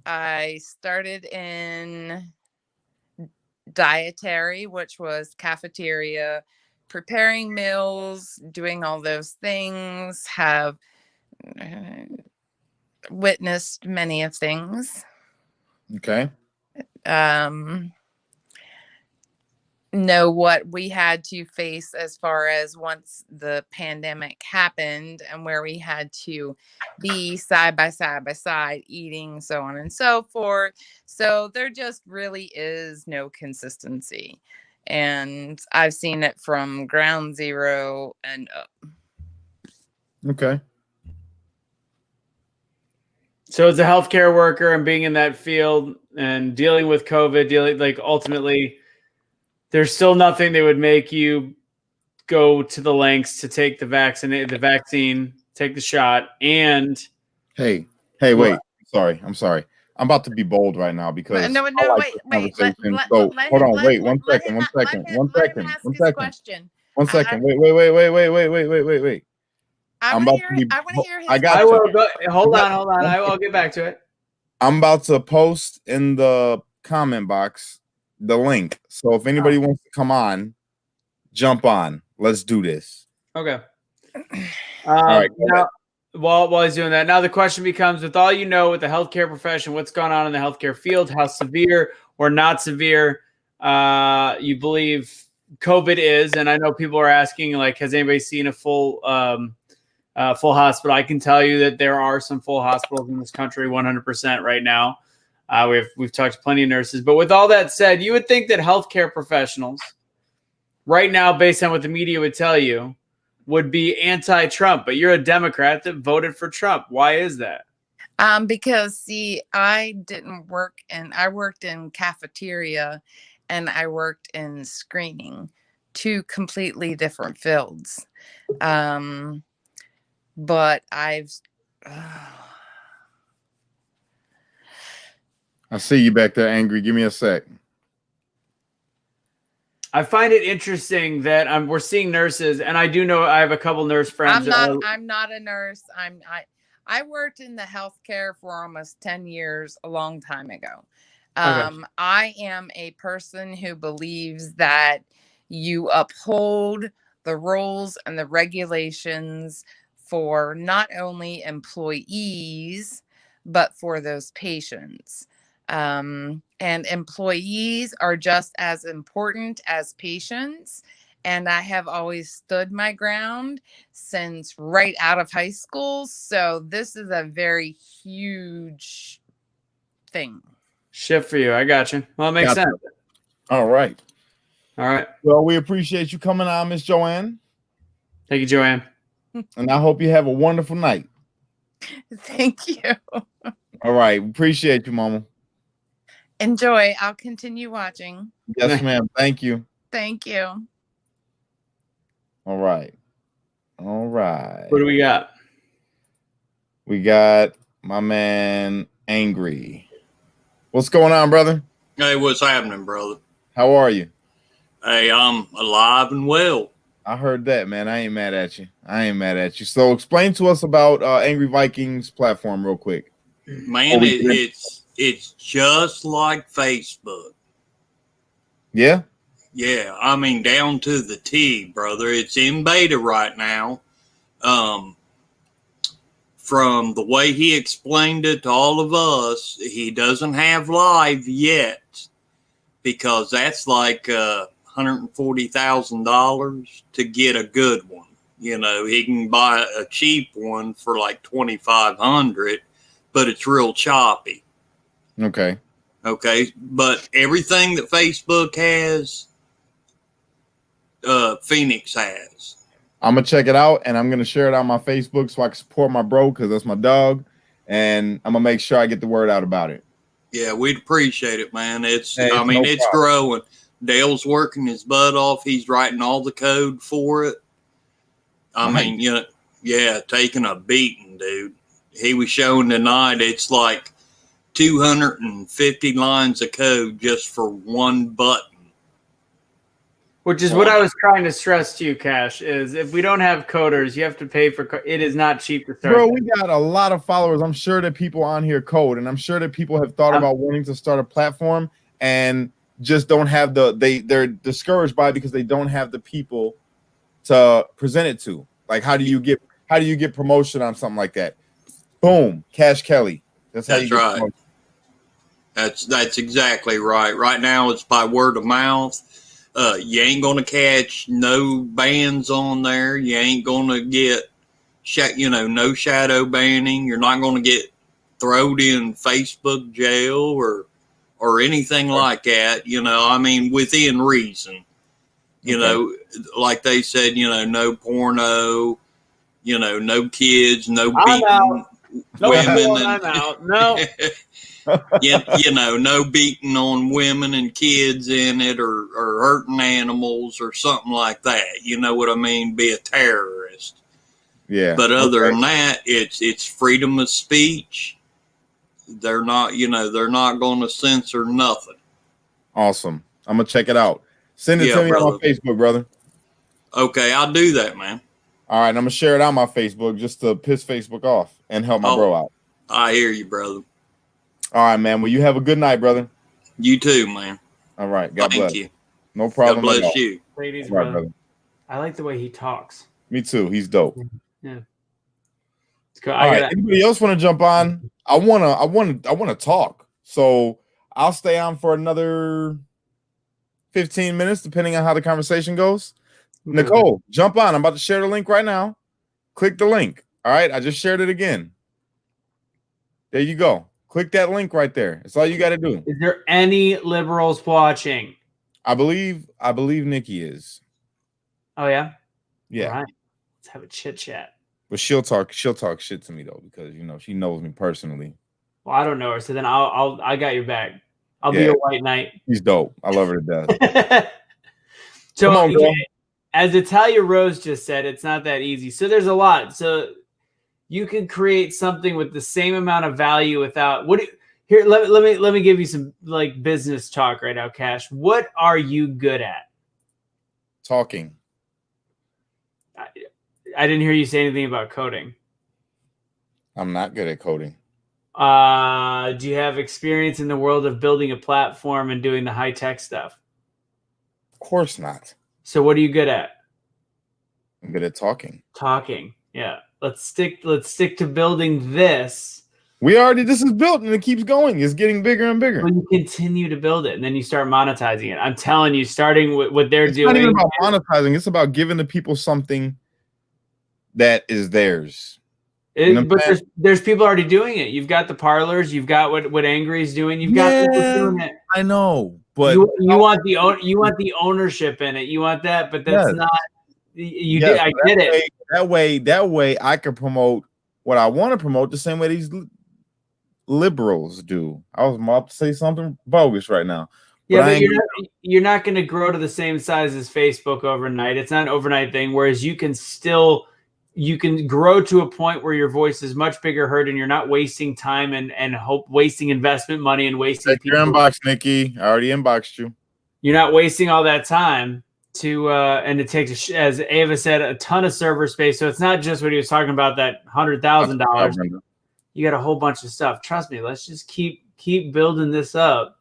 I started in dietary, which was cafeteria, preparing meals, doing all those things, have witnessed many of things. Okay. Know what we had to face as far as once the pandemic happened and where we had to be side by side eating, so on and so forth. So there just really is no consistency, and I've seen it from ground zero and up. Okay. So as a healthcare worker and being in that field and dealing with COVID, ultimately there's still nothing that would make you go to the lengths to take the vaccine, take the shot, and Hey, wait. I'm sorry. I'm about to be bold right now because No, wait. hold on. Wait, one second. Wait. I want to hear his. I got you. Hold on. I'll get back to it. I'm about to post in the comment box the link. So if anybody wants to come on, jump on. Let's do this. Okay. All right. Now, while he's doing that, now the question becomes: with all you know with the healthcare profession, what's going on in the healthcare field, how severe or not severe you believe COVID is? And I know people are asking, has anybody seen a full hospital? I can tell you that there are some full hospitals in this country, 100% right now. We've talked to plenty of nurses, but with all that said, you would think that healthcare professionals right now, based on what the media would tell you, would be anti-Trump, but you're a Democrat that voted for Trump. Why is that? Because see, I worked in cafeteria and I worked in screening, two completely different fields. But I see you back there angry. Give me a sec. I find it interesting that we're seeing nurses, and I do know I have a couple nurse friends. I'm not a nurse. I worked in the healthcare for almost 10 years, a long time ago. Okay. I am a person who believes that you uphold the rules and the regulations for not only employees, but for those patients. And employees are just as important as patients. And I have always stood my ground since right out of high school. So this is a very huge thing. Shift for you. I got you. Well, it makes sense. All right. All right. Well, we appreciate you coming on, Miss Joanne. Thank you, Joanne. And I hope you have a wonderful night. Thank you. All right. Appreciate you, Mama. Enjoy. I'll continue watching. Yes, ma'am. Thank you. Thank you. All right. All right. What do we got? We got my man Angry. What's going on, brother? Hey, what's happening, brother? How are you? Hey, I'm alive and well. I heard that, man. I ain't mad at you. I ain't mad at you. So explain to us about Angry Vikings platform real quick. Man, it's just like Facebook. Yeah? Yeah, I mean, down to the T, brother. It's in beta right now. From the way he explained it to all of us, he doesn't have live yet because that's like $140,000 to get a good one. You know, he can buy a cheap one for like $2,500, but it's real choppy. Okay. Okay, but everything that Facebook has, Phoenix has. I'm gonna check it out and I'm gonna share it on my Facebook so I can support my bro because that's my dog, and I'm gonna make sure I get the word out about it. Yeah, we'd appreciate it, man. It's Hey, I mean, no it's problem. growing. Dale's working his butt off. He's writing all the code for it. I Nice. mean, you know, yeah, taking a beating, dude. He was showing tonight it's like 250 lines of code just for one button. Which is what I was trying to stress to you, Cash, is if we don't have coders, you have to pay for it is not cheap to start. Bro, we got a lot of followers. I'm sure that people on here code, and I'm sure that people have thought about wanting to start a platform and just don't have they're discouraged by it because they don't have the people to present it to. Like, how do you get promotion on something like that? Boom, Cash Kelly. That's how you get right. promotion. That's exactly right. Right now it's by word of mouth. You ain't gonna catch no bans on there. You ain't gonna get no shadow banning. You're not gonna get thrown in Facebook jail or anything like that. You know, I mean, within reason. You know, like they said, no porno, no kids, no beating women. I'm out. No. No beating on women and kids in it or hurting animals or something like that. You know what I mean? Be a terrorist. Yeah. But other than that, it's freedom of speech. They're not going to censor nothing. Awesome. I'm gonna check it out. Send it Yeah, to me on brother. my Facebook, brother. Okay, I'll do that, man. All right, I'm gonna share it on my Facebook just to piss Facebook off and help my bro out. I hear you, brother. All right, man. Well, you have a good night, brother. You too, man. All right. God Thank bless. you. No problem. God at bless all. you. Ladies, All right, brother. I like the way he talks. Me too. He's dope. Yeah. All All right. Anybody else want to jump on? I wanna talk. So I'll stay on for another 15 minutes, depending on how the conversation goes. Okay. Nicole, jump on. I'm about to share the link right now. Click the link. All right. I just shared it again. There you go. Click that link right there. That's all you got to do. Is there any liberals watching? I believe Nikki is. Oh yeah. Yeah. All right. Let's have a chit chat. But she'll talk shit to me though, because she knows me personally. Well, I don't know her, so then I got your back. I'll be Yeah. your white knight. She's dope. I love her to death. So Come on, girl. as Italia Rose just said, it's not that easy. So there's a lot. So you can create something with the same amount of value without let me give you some like business talk right now, Cash. What are you good at? Talking. I didn't hear you say anything about coding. I'm not good at coding. Do you have experience in the world of building a platform and doing the high tech stuff? Of course not. So what are you good at? I'm good at talking. Talking. Yeah. Let's stick to building this. This is built and it keeps going. It's getting bigger and bigger. When you continue to build it and then you start monetizing it. I'm telling you, starting with what they're It's doing. not even about monetizing. It's about giving the people something that is theirs. But there's people already doing it. You've got the parlors. You've got what Angry's doing. You've got people doing it. I know. But you want the ownership in it. You want that, but that's Yes. not. You yes, did. I get it. That way, I can promote what I want to promote the same way these liberals do. I was about to say something bogus right now. Yeah, but I you're not going to grow to the same size as Facebook overnight. It's not an overnight thing. Whereas you can grow to a point where your voice is much bigger heard, and you're not wasting time and wasting investment money and wasting check your inbox, Nikki. I already inboxed you. You're not wasting all that time to and it takes, as Ava said, a ton of server space. So it's not just what he was talking about, that $100,000. You got a whole bunch of stuff. Trust me. Let's just keep building this up.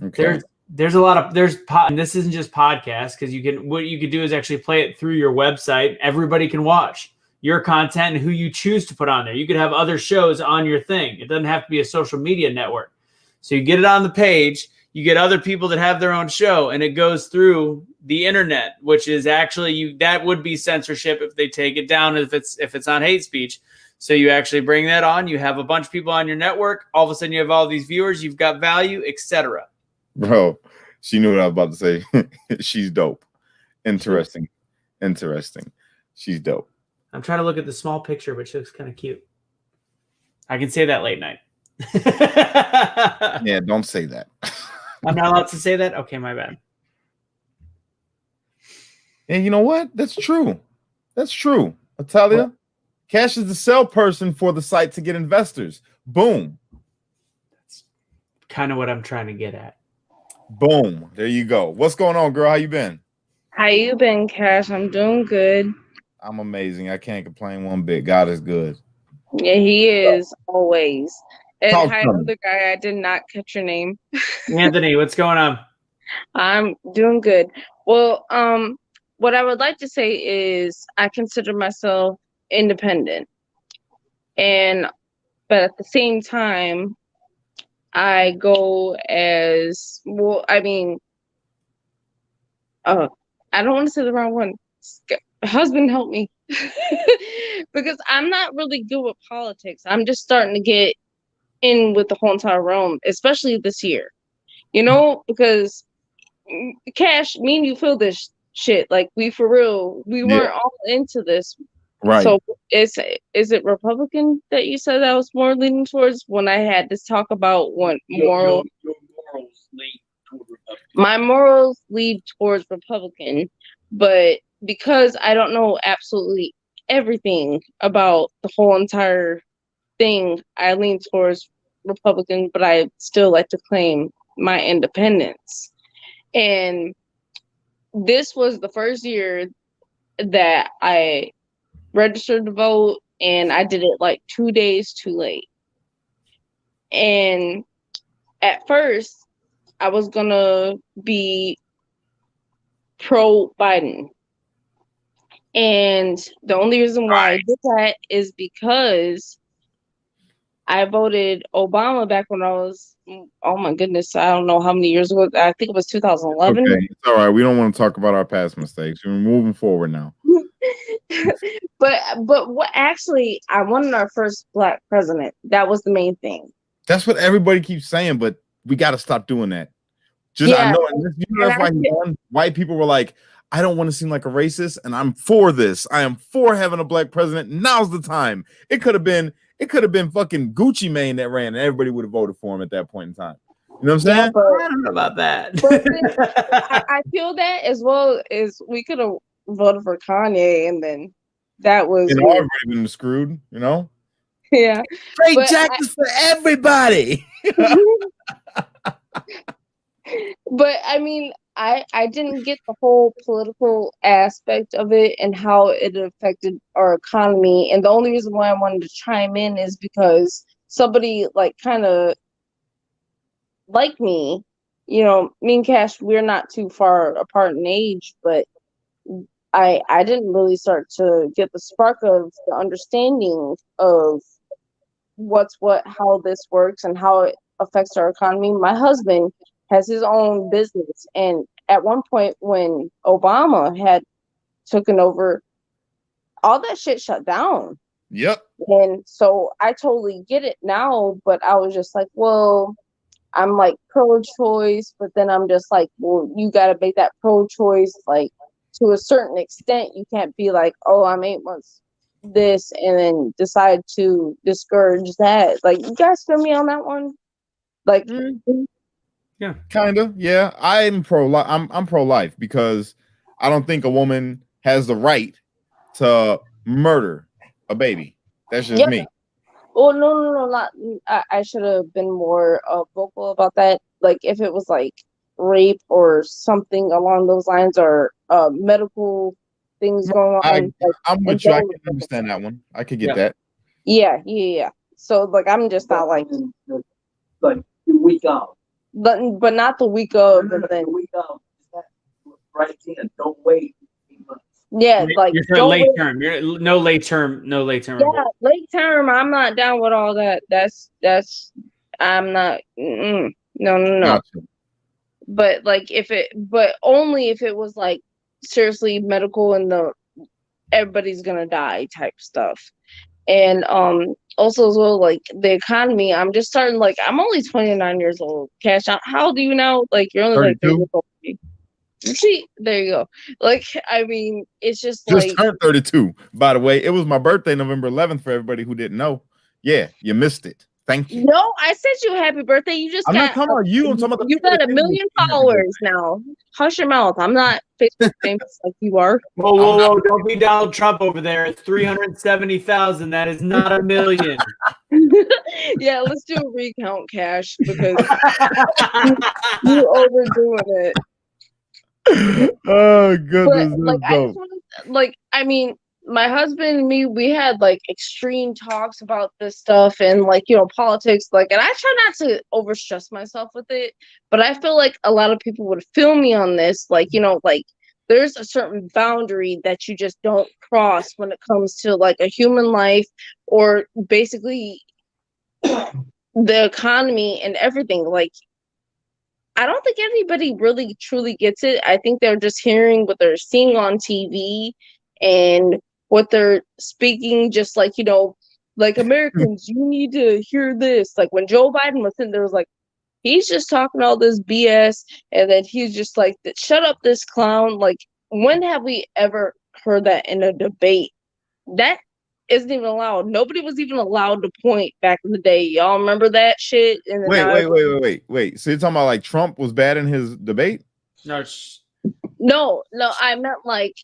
Okay. There's a lot of and this isn't just podcasts, because what you could do is actually play it through your website. Everybody can watch your content and who you choose to put on there. You could have other shows on your thing. It doesn't have to be a social media network. So you get it on the page. You get other people that have their own show, and it goes through the internet, which is actually that would be censorship if they take it down, if it's on hate speech. So you actually bring that on. You have a bunch of people on your network. All of a sudden, you have all these viewers. You've got value, etc. Bro, she knew what I was about to say. She's dope. Interesting. She's dope. I'm trying to look at the small picture, but she looks kind of cute. I can say that late night. Yeah, don't say that. I'm not allowed to say that? Okay, my bad. And you know what? That's true. Natalia, Cash is the sell person for the site to get investors. Boom. That's kind of what I'm trying to get at. Boom. There you go. What's going on, girl? How you been? How you been, Cash? I'm doing good. I'm amazing. I can't complain one bit. God is good. Yeah, he is always. And Talk hi, to me. other guy. I did not catch your name. Anthony, what's going on? I'm doing good. Well, what I would like to say is I consider myself independent, but at the same time, I go as well. I mean, I don't want to say the wrong one. Husband, help me, because I'm not really good with politics. I'm just starting to get in with the whole entire realm, especially this year. You know, because Cash, me and you feel this shit. Like, we for real, we weren't all into this. Right. So is it Republican that you said I was more leaning towards when I had this talk about what moral? Your morals lead toward Republican. My morals lead towards Republican, but because I don't know absolutely everything about the whole entire thing, I lean towards Republican, but I still like to claim my independence. And this was the first year that I registered to vote, and I did it like 2 days too late. And at first, I was gonna be pro Biden. And the only reason why I did that is because I voted Obama back when I was, oh my goodness, I don't know how many years ago. I think it was 2011. Okay, it's all right. We don't want to talk about our past mistakes. We're moving forward now. But what actually, I wanted our first Black president. That was the main thing. That's what everybody keeps saying, but we got to stop doing that. I know, that's why white people were like, I don't want to seem like a racist, and I'm for this. I am for having a Black president. Now's the time. It could have been fucking Gucci Mane that ran, and everybody would have voted for him at that point in time. You know what I'm saying? I don't know about that. I feel that as well as we could have voted for Kanye, and then that was already been screwed, you know? Yeah. Straight jackets for everybody. But I mean, I didn't get the whole political aspect of it and how it affected our economy. And the only reason why I wanted to chime in is because somebody like kind of like me, you know, me and Cash, we're not too far apart in age, but I didn't really start to get the spark of the understanding of what's what, how this works and how it affects our economy. My husband has his own business, and at one point when Obama had taken over, all that shit shut down. Yep. And so I totally get it now, but I was just like, well, I'm like pro-choice, but then I'm just like, well, you got to make that pro-choice like to a certain extent. You can't be like, oh, I'm 8 months this and then decide to discourage that. Like, you guys feel me on that one? Like, yeah, kind of. Yeah, I'm pro-life. I'm pro-life because I don't think a woman has the right to murder a baby. That's just me. Well, no, not. I should have been more vocal about that. Like, if it was like rape or something along those lines, or medical things going on. I'm with you. I can understand that one. I could get that. Yeah. So, like, I'm just not like the week of, but not the week of, and then the week of. Right in. Don't wait. Yeah, like you're for late term. You're no late term. Yeah, late term. I'm not down with all that. That's. I'm not. No. Gotcha. But like, but only if it was like seriously medical and everybody's gonna die type stuff. And also as well, like the economy. I'm just starting. Like, I'm only 29 years old. Cash out. How old do you know? Like, you're only like 30 years old. See, there you go. Like, I mean, it's just like turned 32. By the way, it was my birthday, November 11th. For everybody who didn't know, yeah, you missed it. Thank you. No, I said you happy birthday. You just I'm got not talking about you. I'm talking about you got 1 million followers now. Hush your mouth. I'm not Facebook famous like you are. Whoa! Don't be Donald Trump over there. It's 370,000. That is not 1 million. Yeah, let's do a recount, Cash, because you're overdoing it. Oh goodness, But like, I mean, my husband and me, we had like extreme talks about this stuff and like, politics, like, and I try not to overstress myself with it, but I feel like a lot of people would feel me on this, like, like there's a certain boundary that you just don't cross when it comes to like a human life or basically the economy and everything. Like, I don't think anybody really truly gets it. I think they're just hearing what they're seeing on TV and what they're speaking, just like, like Americans, you need to hear this. Like when Joe Biden was sitting there, was like, he's just talking all this BS. And then he's just like, shut up, this clown. Like, when have we ever heard that in a debate? That isn't even allowed. Nobody was even allowed to point back in the day. Y'all remember that shit? And Wait. So you're talking about like Trump was bad in his debate? No, I meant like,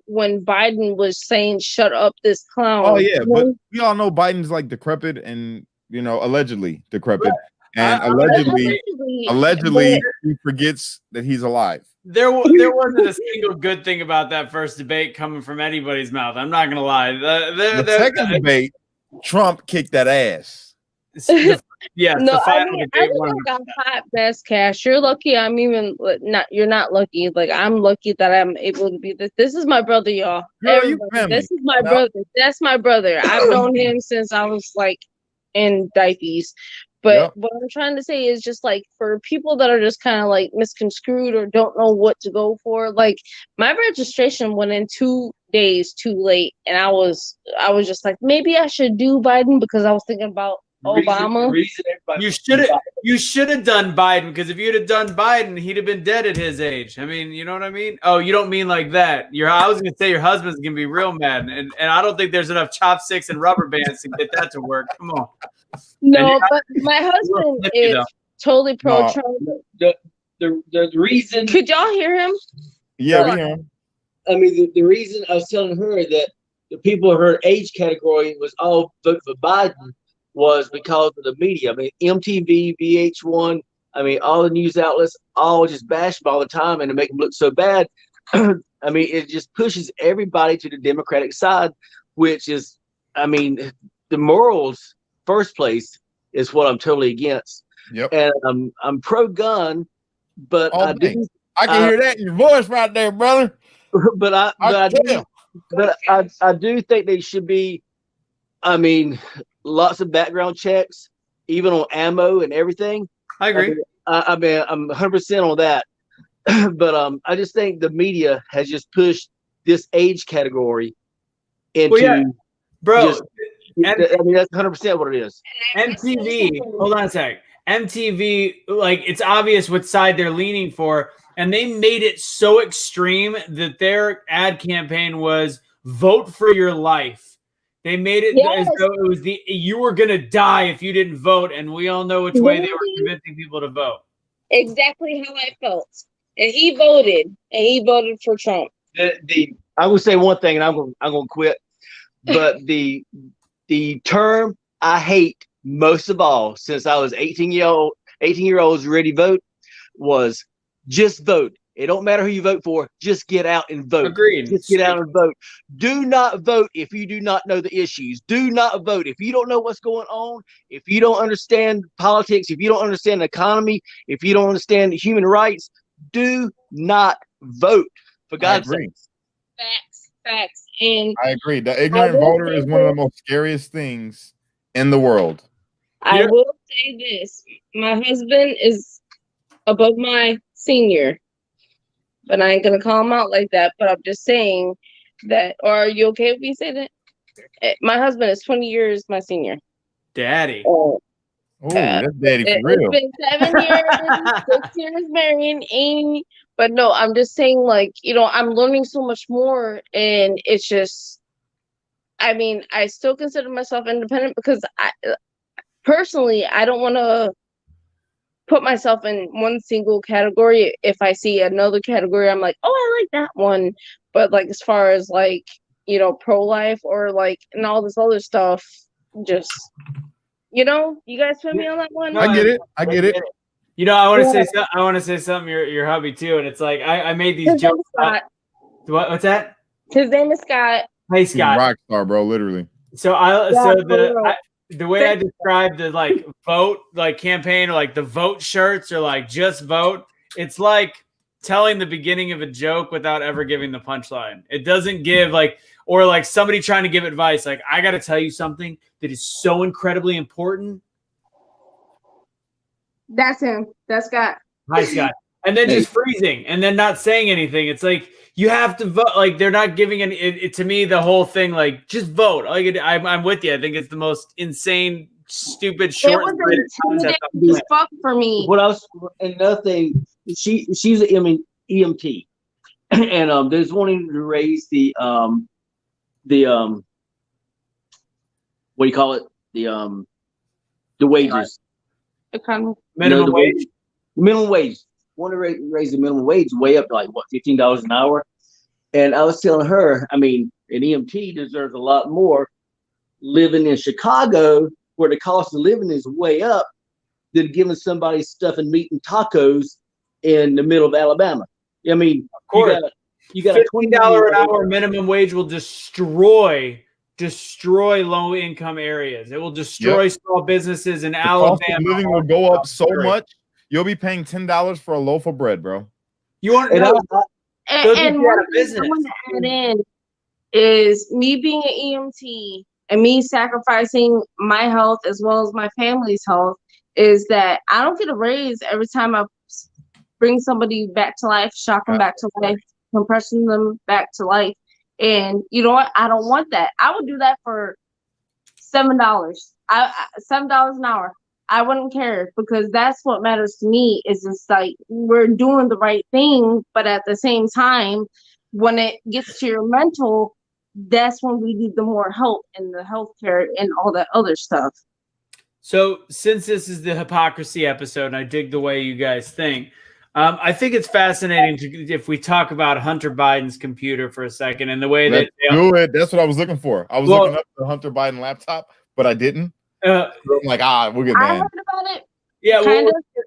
when Biden was saying, shut up, this clown. Oh yeah, but we all know Biden's like decrepit and allegedly decrepit. And allegedly he forgets that he's alive. There wasn't a single good thing about that first debate coming from anybody's mouth. I'm not gonna lie. The second debate, Trump kicked that ass. Yeah, no, I got hot best Cash. You're lucky. I'm even not. You're not lucky. Like, I'm lucky that I'm able to be this. This is my brother, y'all. This is my brother. That's my brother. I've known him since I was like in diapers. But what I'm trying to say is just like for people that are just kind of like misconstrued or don't know what to go for, like my registration went in 2 days too late, and I was just like, maybe I should do Biden because I was thinking about Obama. You should have done Biden, because if you'd have done Biden, he'd have been dead at his age. I mean, you know what I mean? Oh, you don't mean like that. I was gonna say your husband's gonna be real mad, and I don't think there's enough chopsticks and rubber bands to get that to work. Come on. No, but my husband is totally pro-Trump. The reason. Could y'all hear him? Yeah, we hear him. I mean, the reason I was telling her that the people of her age category was all vote for Biden was because of the media. I mean, MTV, VH1, I mean, all the news outlets all just bash him all the time and to make him look so bad. I mean, it just pushes everybody to the Democratic side, which is, I mean, the morals first place is what I'm totally against. Yep. And I'm pro-gun, but I can hear that in your voice right there, brother. But I do think they should be, I mean, lots of background checks, even on ammo and everything. I agree. I mean, I'm 100% on that. But I just think the media has just pushed this age category into bro. I mean, that's 100% what it is. MTV, hold on a sec. MTV, like, it's obvious what side they're leaning for, and they made it so extreme that their ad campaign was vote for your life. They made it as though it was you were gonna die if you didn't vote, and we all know which way they were convincing people to vote. Exactly how I felt. And he voted for Trump. I would say one thing, and I'm gonna quit. But the term I hate most of all, since I was 18-year-olds ready to vote, was just vote. It don't matter who you vote for, just get out and vote. Agreed. Just get out and vote. Do not vote if you do not know the issues. Do not vote if you don't know what's going on, if you don't understand politics, if you don't understand the economy, if you don't understand human rights. Do not vote, for God's sake. Facts. And I agree. The ignorant voter is one of the most scariest things in the world. I will say this. My husband is above my senior, but I ain't going to call him out like that. But I'm just saying that, or are you okay if we say that? My husband is 20 years my senior. Daddy. That's daddy for real. It's been 7 years, 6 years married, but no, I'm just saying, like, I'm learning so much more, and it's just, I mean, I still consider myself independent because personally, I don't want to put myself in one single category. If I see another category, I'm like, oh, I like that one. But like, as far as like, pro-life or like, and all this other stuff, just, you guys put me on that one. I get it. I want to say something. Your hubby too, and it's like I made these jokes. What's that? His name is Scott. Hey, Scott. Rock star, bro. Literally. So the way I described the like vote like campaign, or like the vote shirts, or like just vote. It's like telling the beginning of a joke without ever giving the punchline. It doesn't give or like somebody trying to give advice. Like, I got to tell you something that is so incredibly important. That's him. That's Scott. Hi, Scott. And then just freezing and then not saying anything. It's like, you have to vote. Like, they're not giving it to me, the whole thing, like, just vote. Like, I'm with you. I think it's the most insane, stupid, short. It was intimidating as fuck for me. Another thing, she's an EMT, and there's wanting to raise the what do you call it? The wages. Minimum wage. Minimum wage. Want to raise the minimum wage way up to like what, $15 an hour? And I was telling her, I mean, an EMT deserves a lot more living in Chicago, where the cost of living is way up, than giving somebody stuffing meat and tacos in the middle of Alabama. I mean, of course, you got a $20 an hour minimum wage will destroy low income areas. It will destroy small businesses in Alabama. Cost of living will go up so much. You'll be paying $10 for a loaf of bread, bro. You want to know? And one thing I want to add in is me being an EMT and me sacrificing my health as well as my family's health, is that I don't get a raise every time I bring somebody back to life, shock them back to life, compressing them back to life. And you know what? I don't want that. I would do that for $7. $7 an hour. I wouldn't care, because that's what matters to me. Is just like, we're doing the right thing, but at the same time, when it gets to your mental, that's when we need the more help in the healthcare and all that other stuff. So since this is the hypocrisy episode, and I dig the way you guys think, I think it's fascinating if we talk about Hunter Biden's computer for a second, and the way that do it. That's what I was looking for. I was looking up the Hunter Biden laptop, but I didn't. So I'm like, we're good, man. I heard about it. Yeah,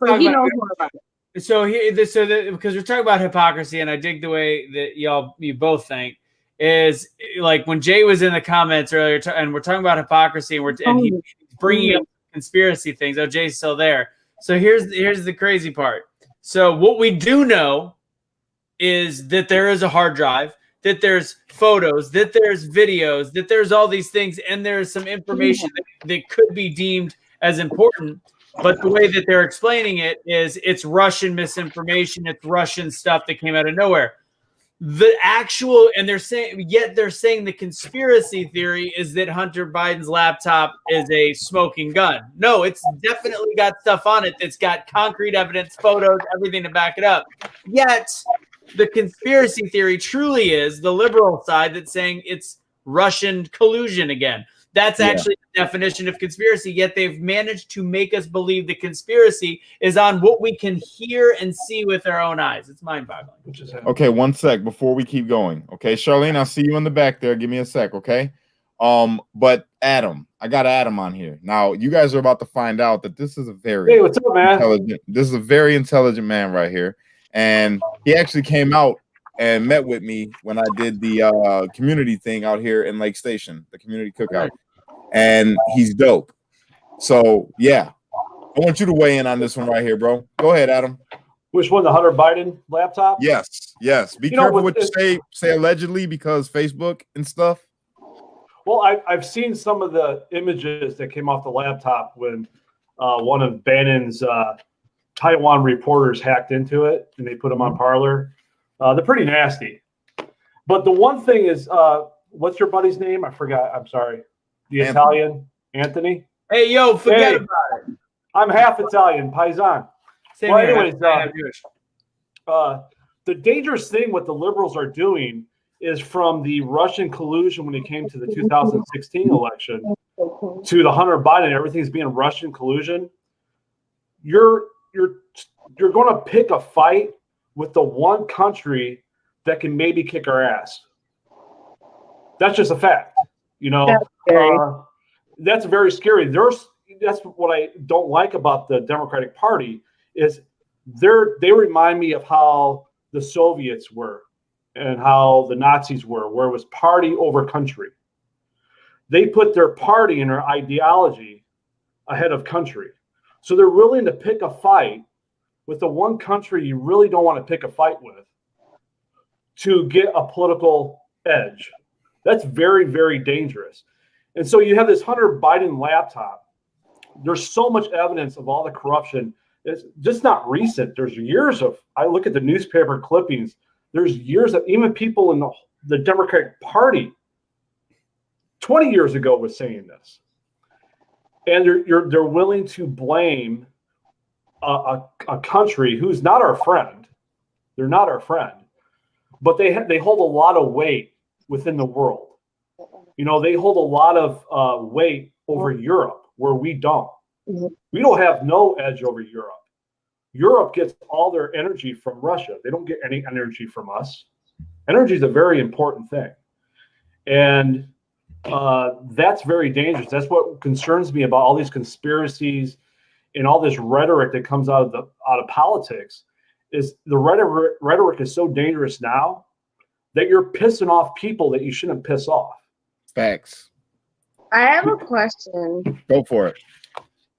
but he knows more about it. So because we're talking about hypocrisy, and I dig the way that you both think, is like when Jay was in the comments earlier, and we're talking about hypocrisy, and he's bringing up conspiracy things. Oh, Jay's still there. So here's the crazy part. So what we do know is that there is a hard drive, that there's photos, that there's videos, that there's all these things, and there's some information that could be deemed as important. But the way that they're explaining it is it's Russian misinformation, it's Russian stuff that came out of nowhere. the actual, and they're saying the conspiracy theory is that Hunter Biden's laptop is a smoking gun. No, it's definitely got stuff on it that's got concrete evidence, photos, everything to back it up. Yet the conspiracy theory truly is the liberal side that's saying it's Russian collusion again. That's actually the definition of conspiracy, yet they've managed to make us believe the conspiracy is on what we can hear and see with our own eyes. It's mind-boggling. Okay, one sec before we keep going. Okay, Charlene, I'll see you in the back there. Give me a sec, okay? But Adam, I got Adam on here. Now, you guys are about to find out that this is a very what's up, man? This is a very intelligent man right here. And he actually came out and met with me when I did the community thing out here in Lake Station, the community cookout. And he's dope. So yeah, I want you to weigh in on this one right here, bro. Go ahead, Adam. Which one, the Hunter Biden laptop? Yes. Be careful what you say allegedly, because Facebook and stuff. Well, I've seen some of the images that came off the laptop when one of Bannon's Taiwan reporters hacked into it and they put them on Parler. They're pretty nasty. But the one thing is, what's your buddy's name? I forgot. I'm sorry. The Italian, Anthony. Hey, yo, forget about it. I'm half Italian, Paisan. Same well, here. anyways, the dangerous thing what the liberals are doing is from the Russian collusion when it came to the 2016 election to the Hunter Biden, everything's being Russian collusion. You're going to pick a fight with the one country that can maybe kick our ass. That's just a fact. You know, that's very scary. That's what I don't like about the Democratic Party is they remind me of how the Soviets were and how the Nazis were, where it was party over country. They put their party and their ideology ahead of country. So they're willing to pick a fight with the one country you really don't want to pick a fight with to get a political edge. That's very, very dangerous. And so you have this Hunter Biden laptop. There's so much evidence of all the corruption. It's just not recent. There's years of, I look at the newspaper clippings, there's years of even people in the Democratic Party 20 years ago was saying this. And they're willing to blame a country who's not our friend. They're not our friend. But they hold a lot of weight within the world. You know, they hold a lot of weight over Europe where we don't. We don't have no edge over Europe. Europe gets all their energy from Russia. They don't get any energy from us. Energy is a very important thing. And that's very dangerous. That's what concerns me about all these conspiracies and all this rhetoric that comes out of politics is the rhetoric is so dangerous now that you're pissing off people that you shouldn't piss off. Facts. I have a question. Go for it.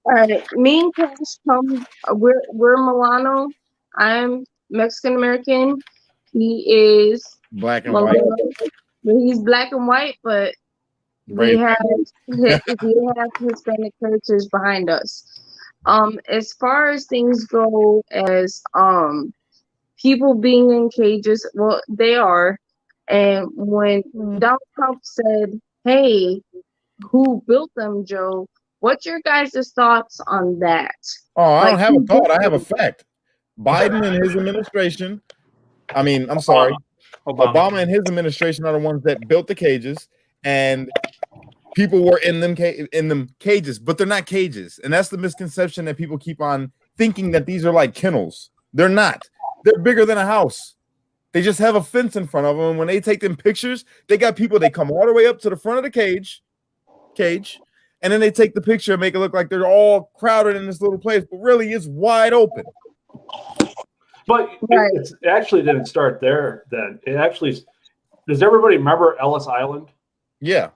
All right, me and Cash come. We're Milano. I'm Mexican American. He is black and white. He's black and white, but we have Hispanic heritage behind us. As far as things go, as people being in cages, well, they are. And when Donald Trump said, "Hey, who built them, Joe?" What's your guys' thoughts on that? Oh, I don't have a thought. I have a fact. Biden and his administration, Obama and his administration are the ones that built the cages, and people were in them cages, but they're not cages. And that's the misconception that people keep on thinking that these are like kennels. They're not. They're bigger than a house. They just have a fence in front of them. And when they take them pictures, they got people, they come all the way up to the front of the cage, and then they take the picture and make it look like they're all crowded in this little place, but really it's wide open. But it actually didn't start there then. It actually, does everybody remember Ellis Island? Yeah.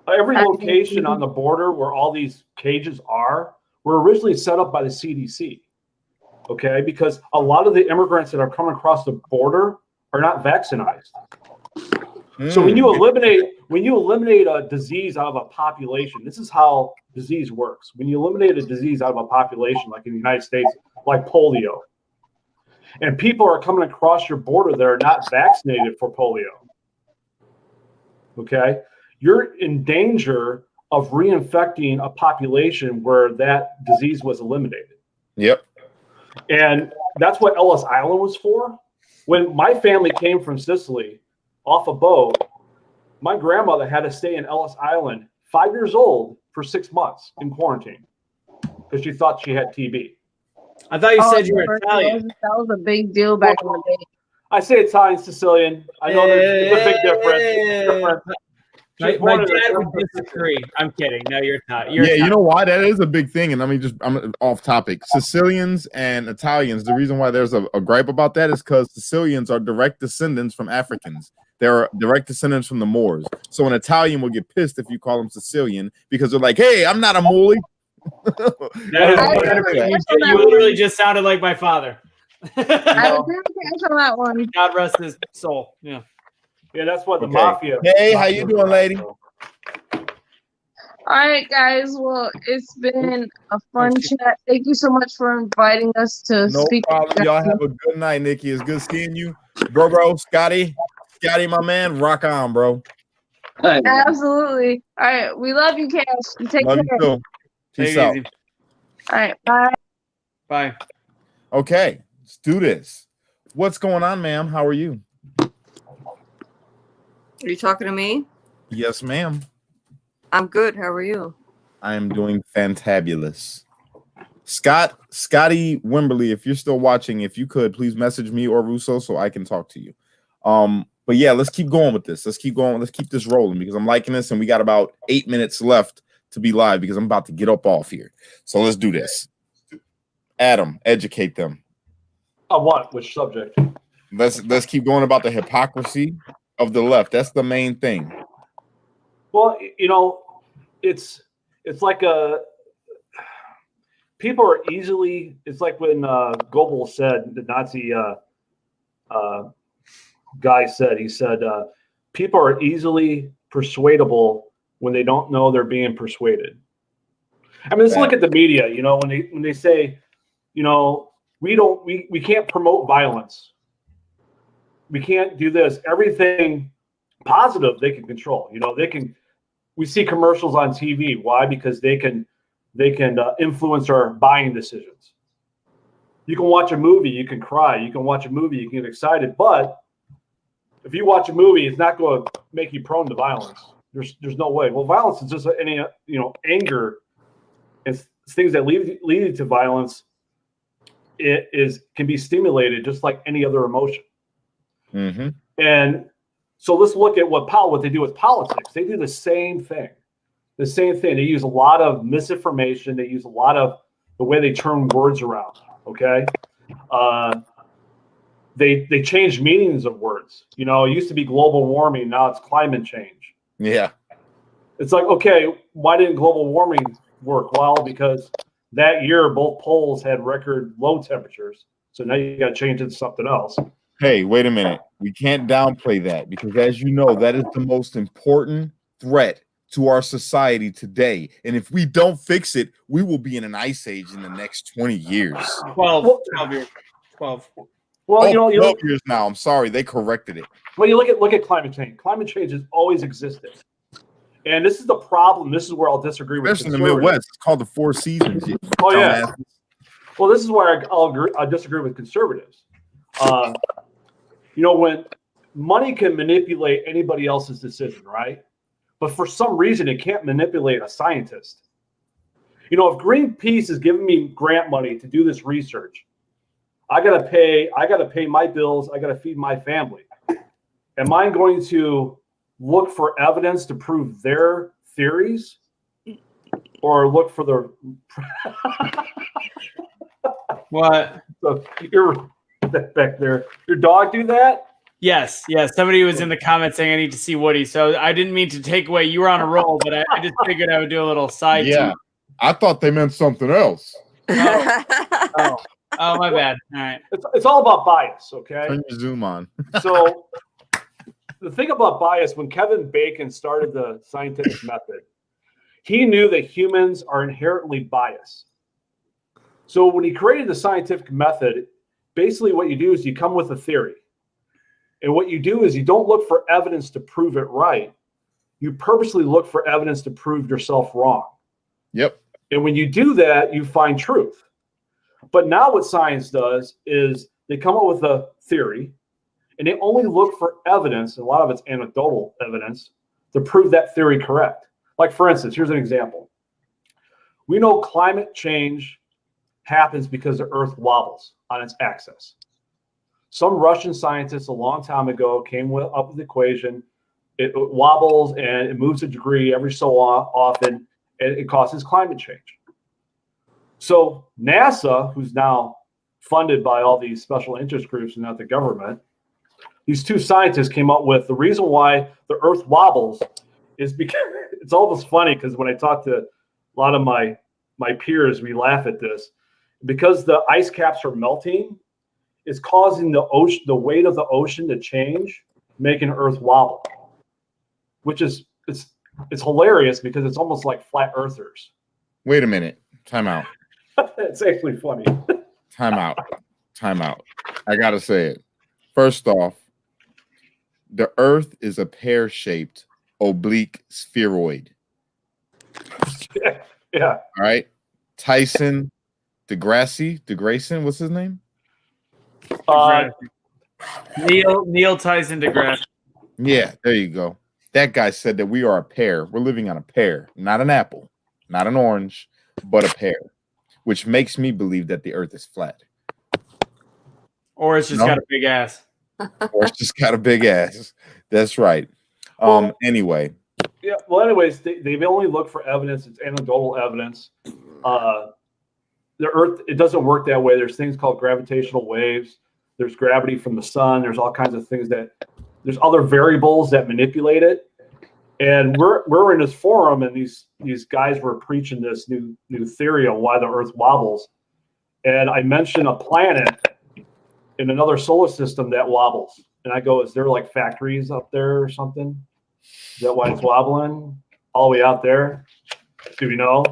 Every location on the border where all these cages were originally set up by the CDC. Okay, because a lot of the immigrants that are coming across the border are not vaccinated. So when you eliminate a disease out of a population, this is how disease works. When you eliminate a disease out of a population, like in the United States, like polio, And people are coming across your border that are not vaccinated for polio. Okay? You're in danger of reinfecting a population where that disease was eliminated. Yep. And that's what Ellis Island was for. When my family came from Sicily off a boat, my grandmother had to stay in Ellis Island, 5 years old, for 6 months in quarantine because she thought she had TB. I thought you said you were Italian. That was a big deal back in the day. I say Italian, Sicilian. I know there's a big difference. My dad would disagree. I'm kidding. No, you're not. You're Yeah, you Italian. know why? That is a big thing. And I'm off topic. Sicilians and Italians, the reason why there's a gripe about that is because Sicilians are direct descendants from Africans. They're direct descendants from the Moors. So an Italian will get pissed if you call them Sicilian because they're like, hey, I'm not a Mole. You literally just sounded like my father. I agree with you on that one. God rest his soul. Yeah. Yeah, that's what the mafia. Hey, how you doing, lady? All right, guys. Well, it's been a fun chat. Thank you so much for inviting us to No speak. problem. Y'all have a good night, Nikki. It's good seeing you. Bro, Scotty, my man, rock on, bro. Absolutely. All right. We love you, Cash. You take Love care. you too. Peace out. All right. Bye. Bye. Okay, let's do this. What's going on, ma'am? How are you? Are you talking to me? Yes, ma'am. I'm good. How are you? I am doing fantabulous. Scotty Wimberly, if you're still watching, if you could please message me or Russo so I can talk to you. But yeah, let's keep going with this. Let's keep going. Let's keep this rolling because I'm liking this, and we got about 8 minutes left to be live because I'm about to get up off here. So let's do this. Adam, educate them. On what? Which subject? Let's keep going about the hypocrisy of the left. That's the main thing. Well, you know, it's like people are easily. It's like when Goebbels said, the Nazi guy said, he said, people are easily persuadable when they don't know they're being persuaded. I mean, let's look at the media. You know, when they say, you know, we can't promote violence. We can't do this. Everything positive they can control. You know, we see commercials on TV. Why? Because they can influence our buying decisions. You can watch a movie, you can cry. You can watch a movie, you can get excited. But if you watch a movie, it's not going to make you prone to violence. There's no way. Well, violence is just any anger. It's things that lead to violence. It can be stimulated just like any other emotion. Mm-hmm. And so let's look at what they do with politics. They do the same thing. The same thing. They use a lot of misinformation. They use a lot of the way they turn words around. Okay. They change meanings of words. You know, it used to be global warming. Now it's climate change. Yeah. It's like, okay, why didn't global warming work? Well, because that year both poles had record low temperatures. So now you got to change it to something else. Hey, wait a minute. We can't downplay that because, as you know, that is the most important threat to our society today. And if we don't fix it, we will be in an ice age in the next 20 years. 12 years. 12. Well, you know, 12 years now. I'm sorry, they corrected it. Well, you look at climate change. Climate change has always existed. And this is the problem. This is where I'll disagree with especially in the Midwest. It's called the Four Seasons. Oh, yeah. Well, this is where I disagree with conservatives. You know, when money can manipulate anybody else's decision, right? But for some reason, it can't manipulate a scientist. You know, if Greenpeace is giving me grant money to do this research, I gotta pay my bills. I gotta feed my family. Am I going to look for evidence to prove their theories, or look for the what? So you're back there. Your dog do that? Yes. Somebody was in the comments saying I need to see Woody. So I didn't mean to take away. You were on a roll, but I just figured I would do a little side. Yeah, I thought they meant something else. Oh, my bad. All right. It's all about bias, okay? Turn your Zoom on. So the thing about bias, when Kevin Bacon started the scientific method, he knew that humans are inherently biased. So when he created the scientific method, basically what you do is you come with a theory. And what you do is you don't look for evidence to prove it right. You purposely look for evidence to prove yourself wrong. Yep. And when you do that, you find truth. But now what science does is they come up with a theory and they only look for evidence, and a lot of it's anecdotal evidence, to prove that theory correct. Like, for instance, here's an example. We know climate change happens because the Earth wobbles on its axis. Some Russian scientists a long time ago came up with the equation. It wobbles and it moves a degree every so often, and it causes climate change. So NASA, who's now funded by all these special interest groups and not the government, these two scientists came up with the reason why the Earth wobbles is because it's almost funny because when I talk to a lot of my peers, we laugh at this. Because the ice caps are melting, it's causing the weight of the ocean to change, making Earth wobble. Which is it's hilarious because it's almost like flat earthers. Wait a minute. Time out. It's actually funny. Time out. Time out. I gotta say it. First off, the Earth is a pear-shaped oblique spheroid. Yeah. All right. Tyson DeGrasse, what's his name? Neil Tyson DeGrasse. Yeah, there you go. That guy said that we are a pear. We're living on a pear, not an apple, not an orange, but a pear, which makes me believe that the Earth is flat. Or it's just got a big ass. Or it's just got a big ass. That's right. Anyway. Yeah. Well, anyways, they only look for evidence. It's anecdotal evidence. The Earth, it doesn't work that way. There's things called gravitational waves. There's gravity from the sun. There's all kinds of things there's other variables that manipulate it. And we're in this forum, and these guys were preaching this new theory on why the Earth wobbles. And I mentioned a planet in another solar system that wobbles. And I go, is there like factories up there or something? Is that why it's wobbling all the way out there? Do we know?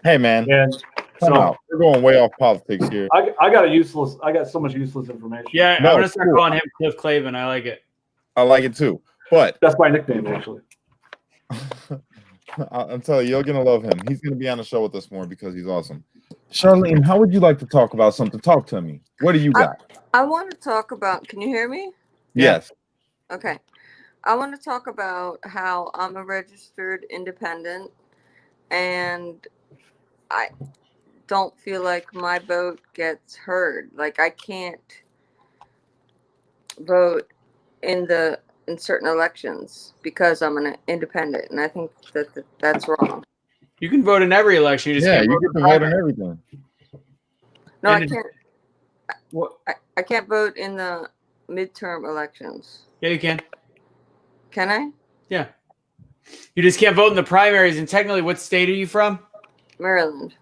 Hey, man. And so we're going way off politics here. I got so much useless information. Yeah, I'm gonna start calling him Cliff Clavin. I like it. I like it too. But that's my nickname, actually. I'll tell you, you're gonna love him. He's gonna be on the show with us more because he's awesome. Charlene, how would you like to talk about something? Talk to me. What do you got? I want to talk about, can you hear me? Yes. Okay. I want to talk about how I'm a registered independent and I don't feel like my vote gets heard. Like I can't vote in certain elections because I'm an independent, and I think that's wrong. You can vote in every election. You just can't you get to vote in everything. No, I can't. I can't vote in the midterm elections. Yeah, you can. Can I? Yeah. You just can't vote in the primaries. And technically, what state are you from? Maryland.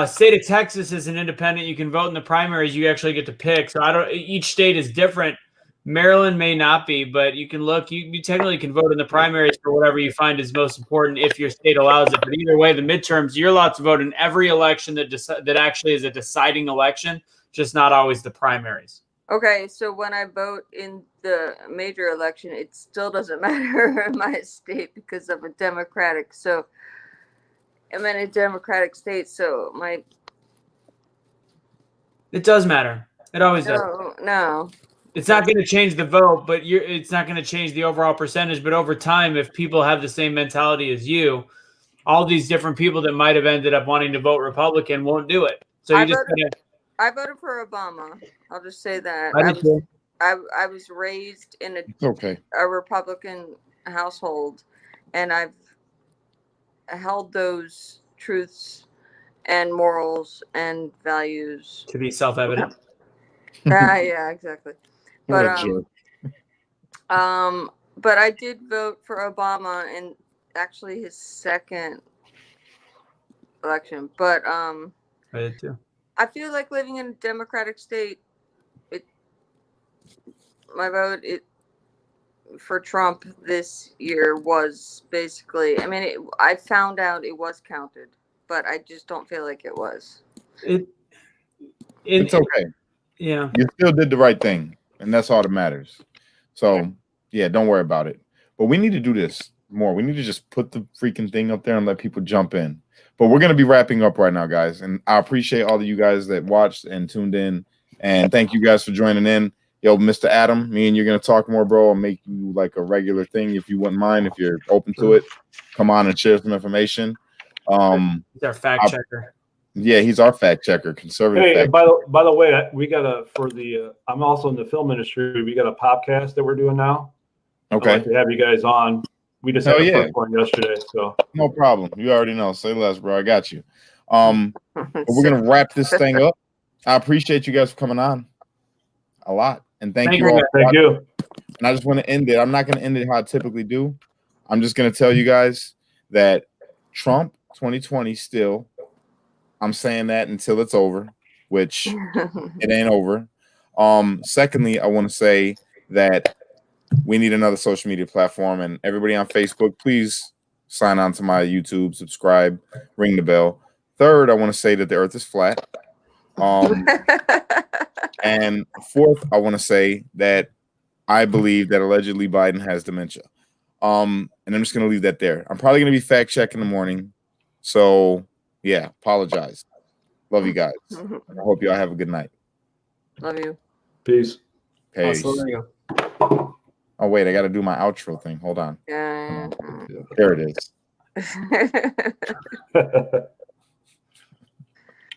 State of Texas is an independent. You can vote in the primaries. You actually get to pick. So each state is different. Maryland may not be, but you can look. You technically can vote in the primaries for whatever you find is most important if your state allows it. But either way, the midterms, you're allowed to vote in every election that actually is a deciding election, just not always the primaries. Okay, so when I vote in the major election, it still doesn't matter in my state because I'm a Democratic. So I'm in a Democratic state, so it does matter. It always does. No. It's not going to change the vote, but it's not going to change the overall percentage. But over time, if people have the same mentality as you, all these different people that might have ended up wanting to vote Republican won't do it. So I voted for Obama. I'll just say that. I was raised in a Republican household, and I've held those truths and morals and values to be self-evident. Yeah, exactly. But I did vote for Obama in actually his second election. But I did too. I feel like living in a Democratic state, my vote for Trump this year was basically, I found out it was counted, but I just don't feel like it was. It's okay. Yeah. You still did the right thing, and that's all that matters. So, yeah, don't worry about it. But we need to do this more. We need to just put the freaking thing up there and let people jump in. But we're going to be wrapping up right now, guys. And I appreciate all of you guys that watched and tuned in. And thank you guys for joining in. Yo, Mr. Adam, me and you're going to talk more, bro. I'll make you like a regular thing if you wouldn't mind, if you're open to it. Come on and share some information. He's our fact checker. Yeah, he's our fact checker, conservative Hey, fact. and by the way, we got I'm also in the film industry. We got a podcast that we're doing now. Okay. I'd like to have you guys on. We just had the first one yesterday, so no problem. You already know. Say less, bro. I got you. But we're gonna wrap this thing up. I appreciate you guys for coming on a lot, and thank you all. Thank you. And I just want to end it. I'm not gonna end it how I typically do. I'm just gonna tell you guys that Trump 2020 still. I'm saying that until it's over, which it ain't over. Secondly, I want to say that we need another social media platform, and everybody on Facebook, please sign on to my YouTube, subscribe, ring the bell. Third, I want to say that the earth is flat. And fourth, I want to say that I believe that allegedly Biden has dementia. And I'm just going to leave that there. I'm probably going to be fact check in the morning. So yeah, apologize. Love you guys. I hope y'all have a good night. Love you. Peace. Peace. Oh, wait, I got to do my outro thing. Hold on. Yeah. There it is.